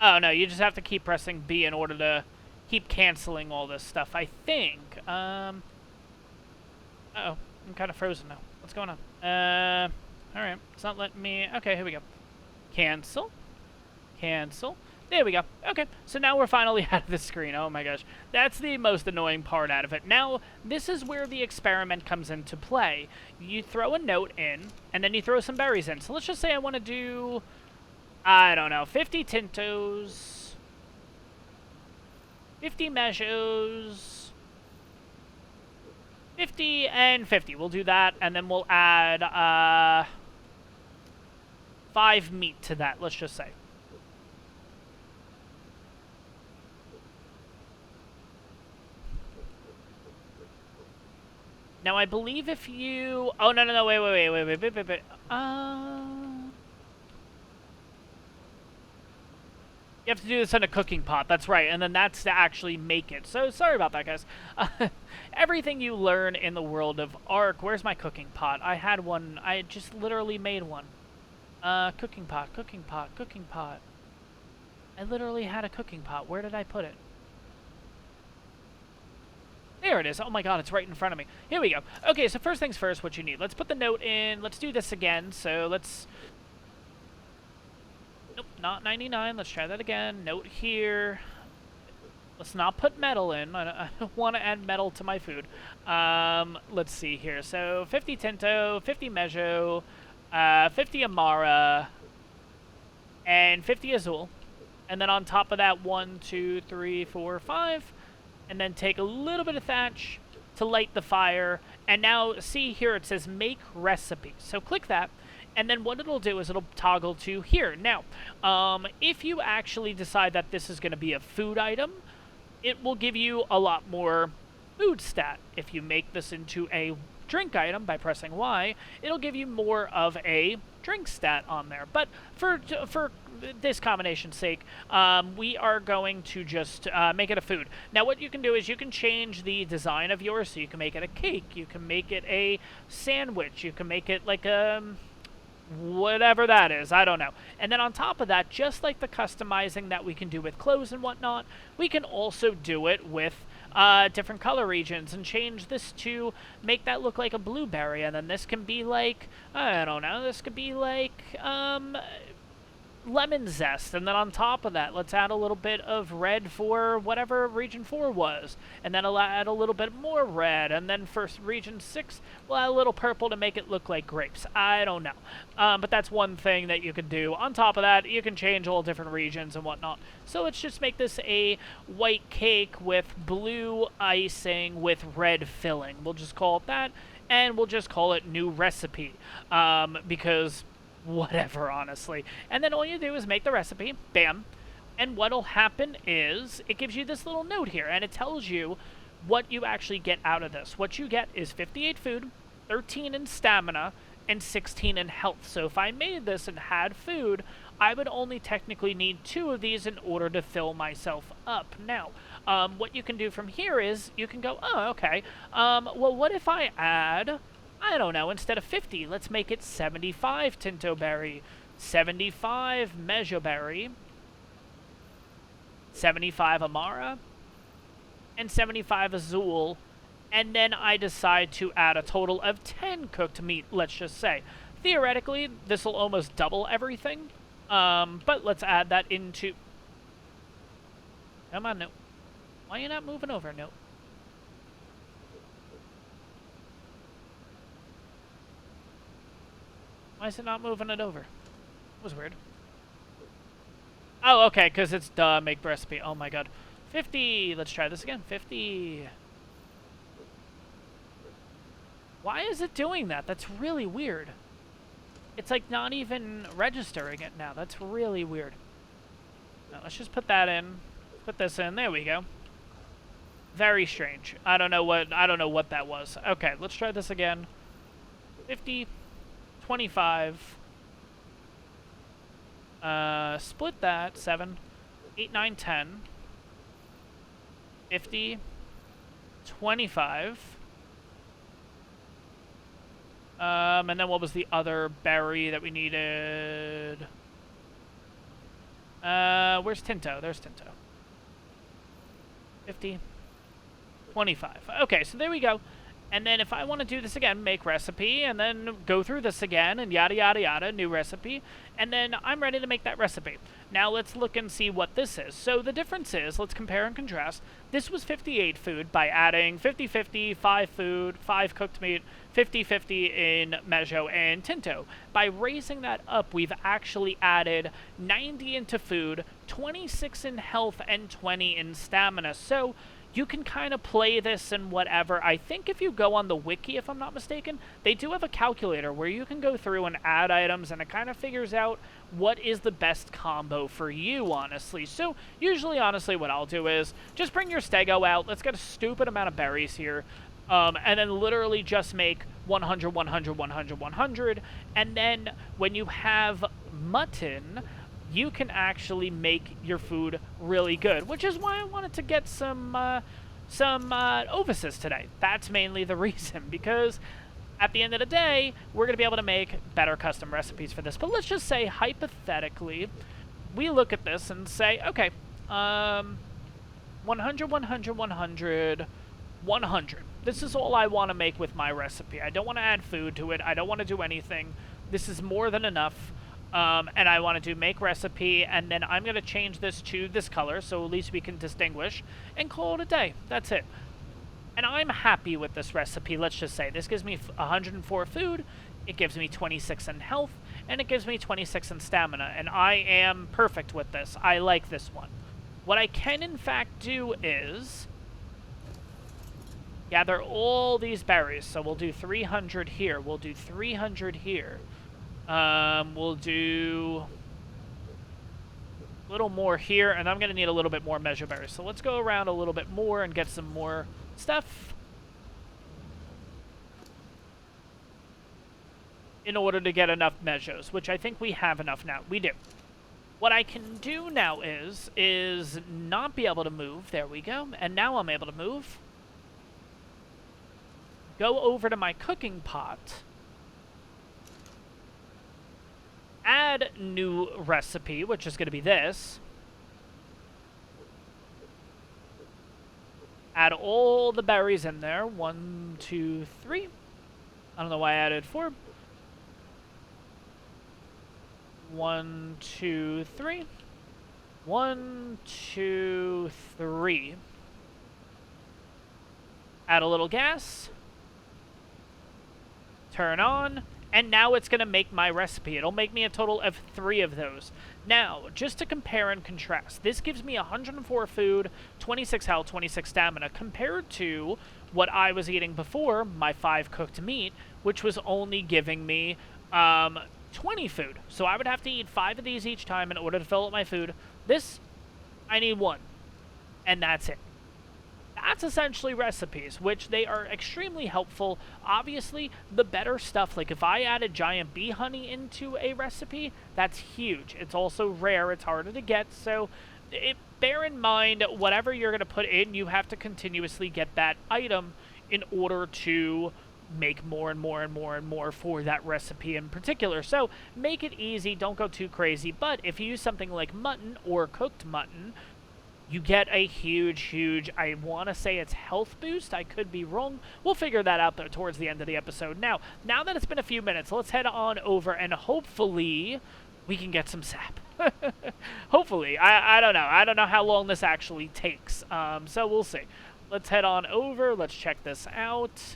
Oh, no, you just have to keep pressing B in order to keep canceling all this stuff, I think. Uh-oh, I'm kind of frozen now. What's going on? Alright, it's not letting me... Okay, here we go. Cancel. Cancel. There we go. Okay, so now we're finally out of the screen. Oh my gosh. That's the most annoying part out of it. Now, this is where the experiment comes into play. You throw a note in, and then you throw some berries in. So let's just say I want to do, I don't know, 50 Tintos, 50 Mejos, 50 and 50. We'll do that, and then we'll add 5 meat to that, let's just say. Now, I believe if you... Oh, no, wait. You have to do this in a cooking pot, that's right, and then that's to actually make it. So, sorry about that, guys. Everything you learn in the world of Ark... Where's my cooking pot? I had one. I just literally made one. Cooking pot. I literally had a cooking pot. Where did I put it? There it is. Oh my god, it's right in front of me. Here we go. Okay, so first things first, what you need. Let's put the note in. Let's do this again. So let's... Nope, not 99. Let's try that again. Note here. Let's not put metal in. I don't want to add metal to my food. Let's see here. So 50 Tinto, 50 Mejo, 50 Amara, and 50 Azul. And then on top of that, 1, 2, 3, 4, 5... And then take a little bit of thatch, to light the fire. And now see here it says make recipe. So click that. And then what it'll do is it'll toggle to here. Now, if you actually decide that this is going to be a food item, it will give you a lot more food stat. If you make this into a drink item by pressing Y, it'll give you more of a drink stat on there. But for this combination's sake, we are going to just make it a food. Now what you can do is you can change the design of yours, so you can make it a cake, you can make it a sandwich, you can make it like a whatever that is, I don't know. And then on top of that, just like the customizing that we can do with clothes and whatnot, we can also do it with different color regions and change this to make that look like a blueberry, and then this can be like, I don't know, this could be like lemon zest, and then on top of that, let's add a little bit of red for whatever region 4 was, and then I'll add a little bit more red, and then for region 6, we'll add a little purple to make it look like grapes. I don't know. But that's one thing that you can do. On top of that, you can change all different regions and whatnot. So let's just make this a white cake with blue icing with red filling. We'll just call it that, and we'll just call it new recipe, because whatever, honestly. And then all you do is make the recipe, bam, and what'll happen is it gives you this little note here, and it tells you what you actually get out of this. What you get is 58 food, 13 in stamina, and 16 in health. So if I made this and had food, I would only technically need 2 of these in order to fill myself up. Now, what you can do from here is you can go, oh, okay, well, what if I add, I don't know, instead of 50, let's make it 75 Tinto Berry, 75 Mejo Berry, 75 Amara, and 75 Azul, and then I decide to add a total of 10 cooked meat, let's just say. Theoretically, this will almost double everything, but let's add that into... Come on, no. Why are you not moving over, no? Why is it not moving it over? That was weird. Oh, okay, because it's make recipe. Oh my god. 50! Let's try this again. 50. Why is it doing that? That's really weird. It's like not even registering it now. That's really weird. Now, let's just put that in. Put this in. There we go. Very strange. I don't know what that was. Okay, let's try this again. 50. 25. Split that. 7, 8, 9, 10. 50. 25. And then what was the other berry that we needed? Where's Tinto? There's Tinto. 50. 25. Okay, so there we go. And then if I want to do this again, make recipe, and then go through this again, and yada yada yada, new recipe, and then I'm ready to make that recipe. Now let's look and see what this is. So the difference is, let's compare and contrast. This was 58 food by adding 50-50, 5 food, 5 cooked meat, 50-50 in Mejo and Tinto. By raising that up, we've actually added 90 into food, 26 in health, and 20 in stamina. So you can kind of play this and whatever. I think if you go on the wiki, if I'm not mistaken, they do have a calculator where you can go through and add items, and it kind of figures out what is the best combo for you, honestly. So usually, honestly, what I'll do is just bring your stego out. Let's get a stupid amount of berries here. And then literally just make 100, 100, 100, 100. And then when you have mutton, you can actually make your food really good, which is why I wanted to get some Ovises today. That's mainly the reason, because at the end of the day, we're going to be able to make better custom recipes for this. But let's just say, hypothetically, we look at this and say, okay, 100, 100, 100, 100. This is all I want to make with my recipe. I don't want to add food to it. I don't want to do anything. This is more than enough. And I want to do make recipe, and then I'm going to change this to this color, so at least we can distinguish, and call it a day. That's it. And I'm happy with this recipe, let's just say. This gives me 104 food, it gives me 26 in health, and it gives me 26 in stamina, and I am perfect with this. I like this one. What I can, in fact, do is Gather all these berries. So we'll do 300 here. We'll do 300 here. We'll do a little more here, and I'm going to need a little bit more measure berries. So let's go around a little bit more and get some more stuff in order to get enough measures, which I think we have enough now. We do. What I can do now is not be able to move. There we go. And now I'm able to move. Go over to my cooking pot. Add new recipe, which is going to be this. Add all the berries in there. 1, 2, 3. I don't know why I added 4. 1, 2, 3. 1, 2, 3. Add a little gas. Turn on. And now it's going to make my recipe. It'll make me a total of 3 of those. Now, just to compare and contrast, this gives me 104 food, 26 health, 26 stamina, compared to what I was eating before, my 5 cooked meat, which was only giving me 20 food. So I would have to eat 5 of these each time in order to fill up my food. This, I need 1. And that's it. That's essentially recipes, which they are extremely helpful. Obviously, the better stuff, like if I added giant bee honey into a recipe, that's huge. It's also rare, it's harder to get, so bear in mind, whatever you're going to put in, you have to continuously get that item in order to make more and more and more and more for that recipe in particular. So make it easy, don't go too crazy, but if you use something like mutton or cooked mutton, you get a huge, I want to say it's health boost. I could be wrong. We'll figure that out towards the end of the episode. Now that it's been a few minutes, let's head on over and hopefully we can get some sap. Hopefully. I don't know. I don't know how long this actually takes. So we'll see. Let's head on over. Let's check this out.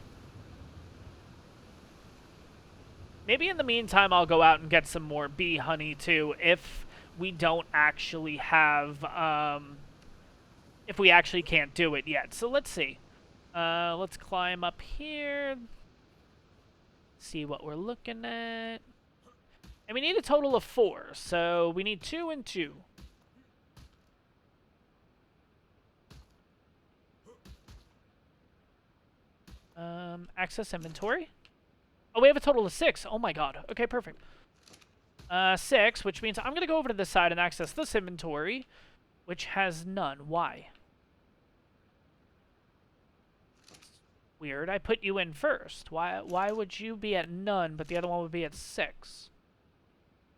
Maybe in the meantime, I'll go out and get some more bee honey too if we don't actually have... if we actually can't do it yet. So let's see. Let's climb up here. See what we're looking at. And we need a total of 4. So we need 2 and 2. Access inventory. Oh, we have a total of 6. Oh my god. Okay, perfect. 6, which means I'm going to go over to this side and access this inventory, which has none. Why? Weird. I put you in first. Why would you be at none, but the other one would be at 6?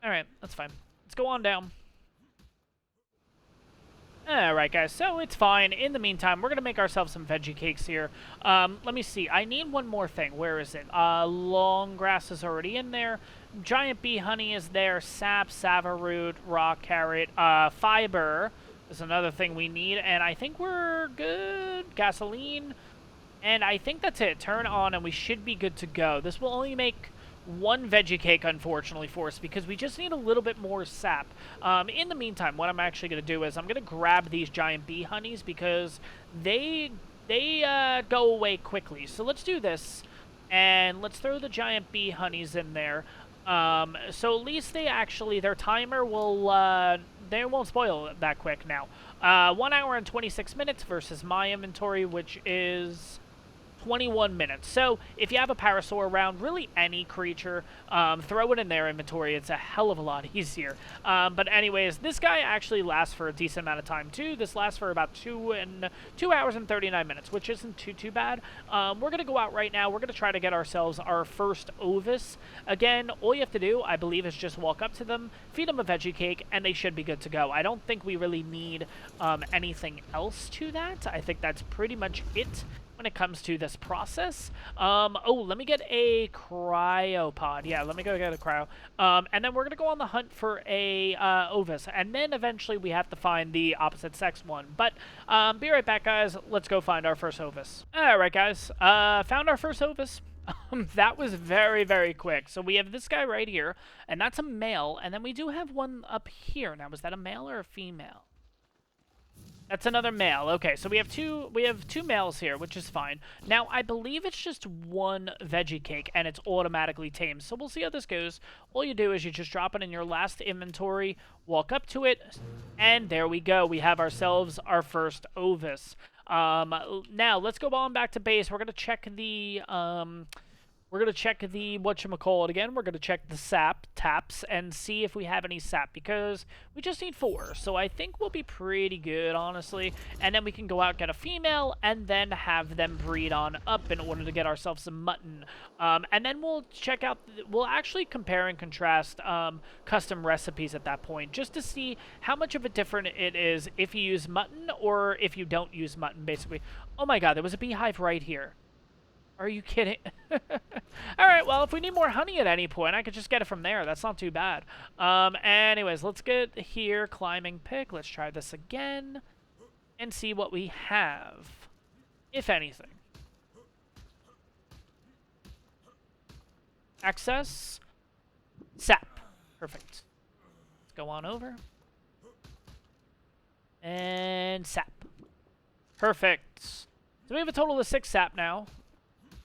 Alright, that's fine. Let's go on down. Alright, guys, so it's fine. In the meantime, we're going to make ourselves some veggie cakes here. Let me see. I need one more thing. Where is it? Long grass is already in there. Giant bee honey is there. Sap, sava root, raw carrot, fiber is another thing we need. And I think we're good. Gasoline. And I think that's it. Turn on, and we should be good to go. This will only make 1 veggie cake, unfortunately, for us, because we just need a little bit more sap. In the meantime, what I'm actually going to do is I'm going to grab these giant bee honeys, because they go away quickly. So let's do this, and let's throw the giant bee honeys in there. So at least their timer will, they won't spoil that quick now. 1 hour and 26 minutes versus my inventory, which is 21 minutes. So if you have a parasaur around, really any creature, throw it in their inventory. It's a hell of a lot easier. But anyways, this guy actually lasts for a decent amount of time too. This lasts for about 2 hours and 39 minutes, which isn't too bad. We're going to go out right now. We're going to try to get ourselves our first ovis. Again, all you have to do, I believe, is just walk up to them, feed them a veggie cake, and they should be good to go. I don't think we really need anything else to that. I think that's pretty much it when it comes to this process. Oh, let me get a cryopod. Yeah, let me go get a cryo. And then we're going to go on the hunt for a ovis. And then eventually we have to find the opposite sex one. But be right back, guys. Let's go find our first ovis. Alright, guys. Found our first ovis. That was very quick. So we have this guy right here, and that's a male. And then we do have one up here. Now, was that a male or a female? That's another male. Okay, so we have two males here, which is fine. Now, I believe it's just one veggie cake, and it's automatically tamed. So we'll see how this goes. All you do is you just drop it in your last inventory, walk up to it, and there we go. We have ourselves our first Ovis. Now, let's go on back to base. We're going to check the, whatchamacallit again. We're going to check the sap taps and see if we have any sap, because we just need 4. So I think we'll be pretty good, honestly. And then we can go out, get a female, and then have them breed on up in order to get ourselves some mutton. And then we'll check out, we'll actually compare and contrast custom recipes at that point, just to see how much of a different it is if you use mutton or if you don't use mutton, basically. Oh my god, there was a beehive right here. Are you kidding? Alright, well, if we need more honey at any point, I could just get it from there. That's not too bad. Anyways, let's get here. Climbing pick. Let's try this again. And see what we have. If anything. Access. Sap. Perfect. Let's go on over. And sap. Perfect. So we have a total of 6 sap now.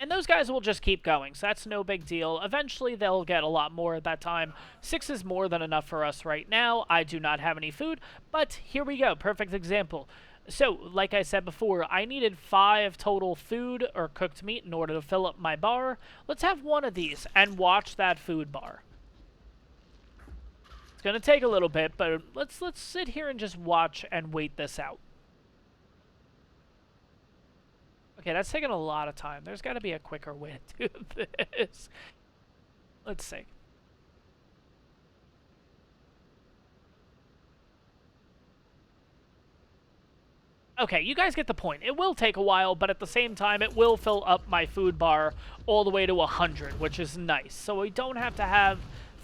And those guys will just keep going, so that's no big deal. Eventually, they'll get a lot more at that time. 6 is more than enough for us right now. I do not have any food, but here we go. Perfect example. So, like I said before, I needed 5 total food or cooked meat in order to fill up my bar. Let's have one of these and watch that food bar. It's going to take a little bit, but let's sit here and just watch and wait this out. Okay, that's taking a lot of time. There's got to be a quicker way to do this. Let's see. Okay, you guys get the point. It will take a while, but at the same time, it will fill up my food bar all the way to 100, which is nice. So we don't have to have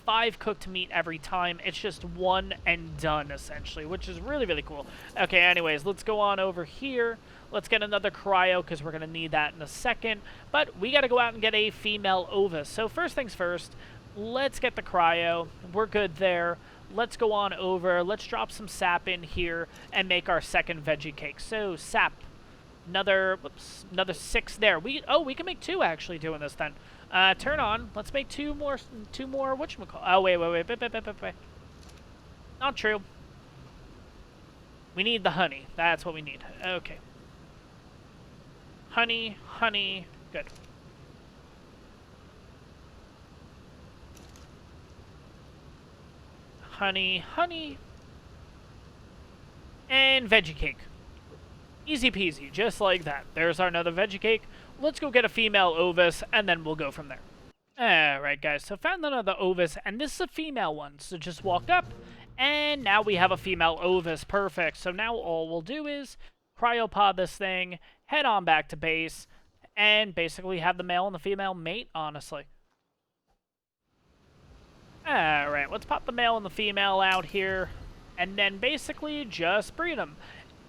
5 cooked meat every time. It's just 1 and done, essentially, which is really, really cool. Okay, anyways, let's go on over here. Let's get another cryo, because we're going to need that in a second. But we got to go out and get a female Ovis. So first things first, let's get the cryo. We're good there. Let's go on over. Let's drop some sap in here and make our second veggie cake. So sap. Another 6 there. We can make 2 actually doing this then. Turn on. Let's make 2 more whatchamacallit. Oh, wait. Not true. We need the honey. That's what we need. Okay. Honey. Good. Honey. And veggie cake. Easy peasy, just like that. There's our another veggie cake. Let's go get a female Ovis, and then we'll go from there. Alright, guys, so found another Ovis, and this is a female one. So just walk up, and now we have a female Ovis. Perfect. So now all we'll do is cryopod this thing, head on back to base, and basically have the male and the female mate, honestly. Alright, let's pop the male and the female out here, and then basically just breed them.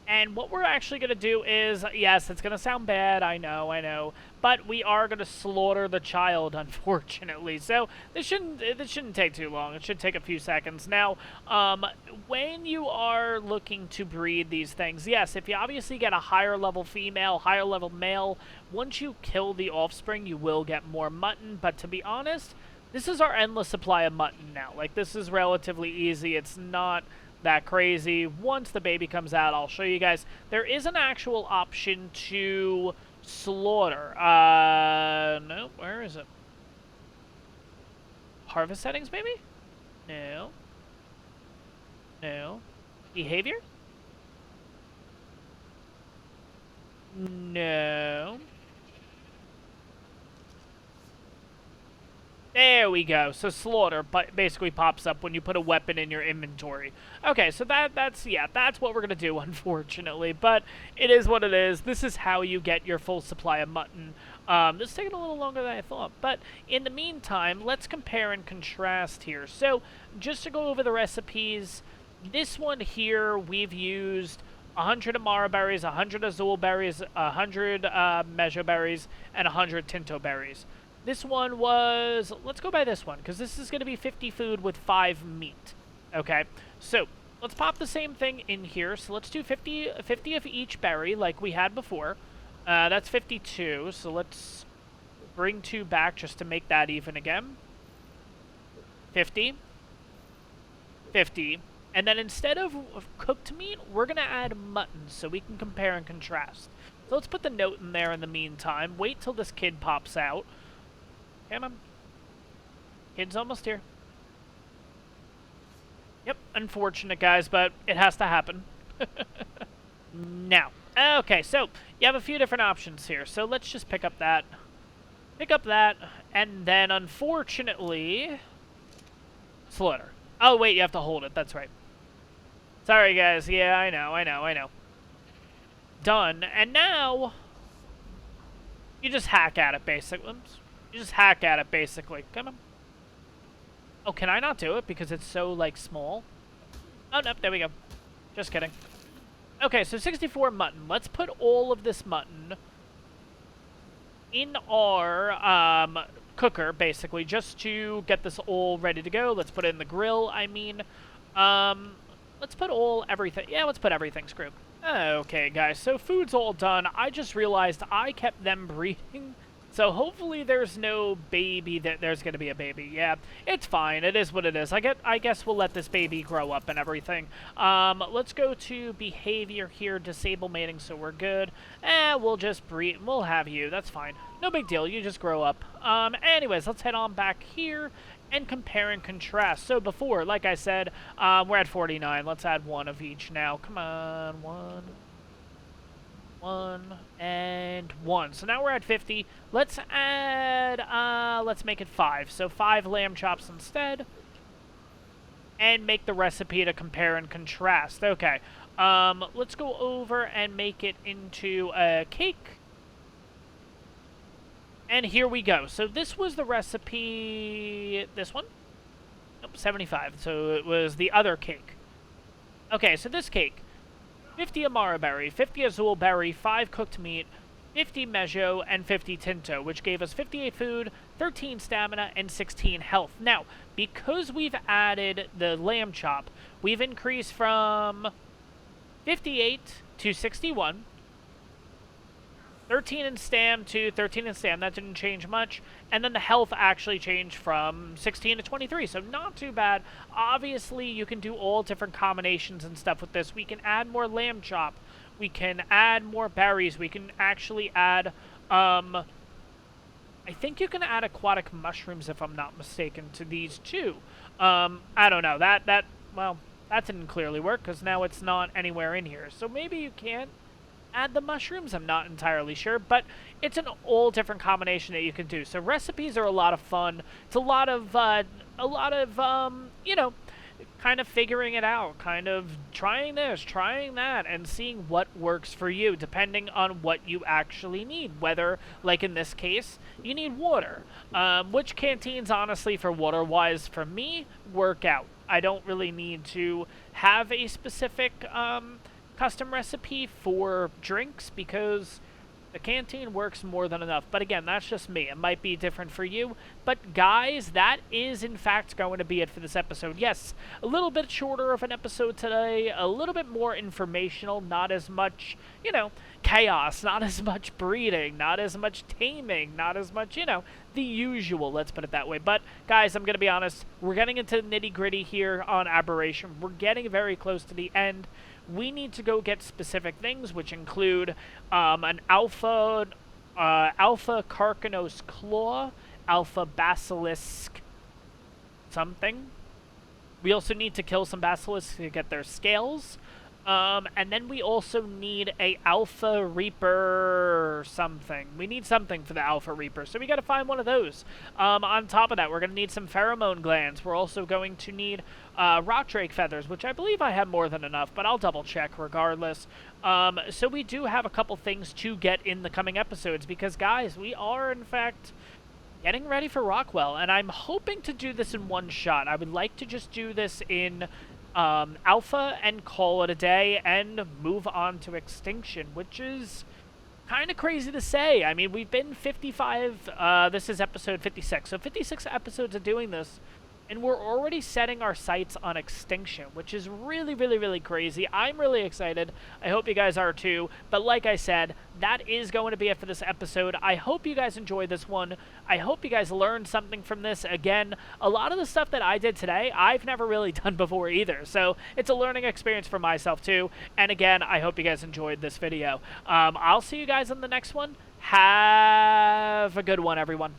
And what we're actually going to do is, yes, it's going to sound bad, I know, but we are going to slaughter the child, unfortunately. So this shouldn't take too long. It should take a few seconds. Now, when you are looking to breed these things, yes, if you obviously get a higher level female, higher level male, once you kill the offspring, you will get more mutton. But to be honest, this is our endless supply of mutton now. Like, this is relatively easy. It's not that crazy. Once the baby comes out, I'll show you guys. There is an actual option to slaughter. No, where is it? Harvest settings, maybe? No. Behavior? No. There we go. So slaughter basically pops up when you put a weapon in your inventory. Okay, so that's what we're going to do, unfortunately. But it is what it is. This is how you get your full supply of mutton. This is taking a little longer than I thought. But in the meantime, let's compare and contrast here. So just to go over the recipes, this one here we've used 100 Amara berries, 100 Azul berries, 100 Mejo berries, and 100 Tinto berries. This one was, let's go by this one, because this is going to be 50 food with 5 meat. Okay, so let's pop the same thing in here. So let's do 50 of each berry like we had before. That's 52, so let's bring 2 back just to make that even again. 50. 50. And then instead of cooked meat, we're going to add mutton so we can compare and contrast. So let's put the note in there in the meantime. Wait till this kid pops out. Come on. Kid's almost here. Yep, unfortunate, guys, but it has to happen. Now, okay, so you have a few different options here. So let's just pick up that, and then, unfortunately, slaughter. Oh, wait, you have to hold it. That's right. Sorry, guys. Yeah, I know. Done. And now, you just hack at it, basically. Come on. Oh, can I not do it because it's so, like, small? Oh, no, there we go. Just kidding. Okay, so 64 mutton. Let's put all of this mutton in our cooker, basically, just to get this all ready to go. Let's put it in the grill, I mean. Let's put everything. Yeah, let's put everything, screw. Okay, guys, so food's all done. I just realized I kept them breeding. So hopefully there's no baby, there's going to be a baby. Yeah, it's fine. It is what it is. I guess we'll let this baby grow up and everything. Let's go to behavior here, disable mating, so we're good. We'll just breed. We'll have you. That's fine. No big deal. You just grow up. Anyways, let's head on back here and compare and contrast. So before, like I said, we're at 49. Let's add 1 of each now. Come on, 1 and 1. So now we're at 50. Let's add, let's make it 5. So 5 lamb chops instead. And make the recipe to compare and contrast. Okay. Let's go over and make it into a cake. And here we go. So this was the recipe, this one? Nope, 75. So it was the other cake. Okay, so this cake. 50 Amara berry, 50 Azul berry, 5 cooked meat, 50 Mejo, and 50 Tinto, which gave us 58 food, 13 stamina, and 16 health. Now, because we've added the lamb chop, we've increased from 58 to 61, 13 in stam to 13 in stam. That didn't change much. And then the health actually changed from 16 to 23, so not too bad. Obviously, you can do all different combinations and stuff with this. We can add more lamb chop. We can add more berries. We can actually add, I think you can add aquatic mushrooms, if I'm not mistaken, to these too. I don't know. Well, that didn't clearly work because now it's not anywhere in here. So maybe you can't add the mushrooms. I'm not entirely sure, but it's an all different combination that you can do. So recipes are a lot of fun. It's a lot of you know, kind of figuring it out, kind of trying this, trying that, and seeing what works for you, depending on what you actually need. Whether, like in this case, you need water. Which canteens, honestly, for water-wise, for me, work out. I don't really need to have a specific custom recipe for drinks because the canteen works more than enough. But again, that's just me. It might be different for you. But guys, that is in fact going to be it for this episode. Yes, a little bit shorter of an episode today, a little bit more informational, not as much, you know, chaos, not as much breeding, not as much taming, not as much, you know, the usual, let's put it that way. But guys, I'm going to be honest, we're getting into the nitty-gritty here on Aberration. We're getting very close to the end. We need to go get specific things, which include an alpha Carcanos Claw, alpha Basilisk something. We also need to kill some basilisks to get their scales. And then we also need a Alpha Reaper something. We need something for the Alpha Reaper, so we gotta find one of those. On top of that, we're gonna need some pheromone glands. We're also going to need rock drake feathers, which I believe I have more than enough, but I'll double check regardless. So we do have a couple things to get in the coming episodes, because guys, we are in fact getting ready for Rockwell, and I'm hoping to do this in one shot. I would like to just do this in Alpha and call it a day and move on to Extinction, which is kind of crazy to say. I mean, we've been 55, this is episode 56, so 56 episodes of doing this. And we're already setting our sights on extinction, which is really, really, really crazy. I'm really excited. I hope you guys are too. But like I said, that is going to be it for this episode. I hope you guys enjoyed this one. I hope you guys learned something from this. Again, a lot of the stuff that I did today, I've never really done before either. So it's a learning experience for myself too. And again, I hope you guys enjoyed this video. I'll see you guys on the next one. Have a good one, everyone.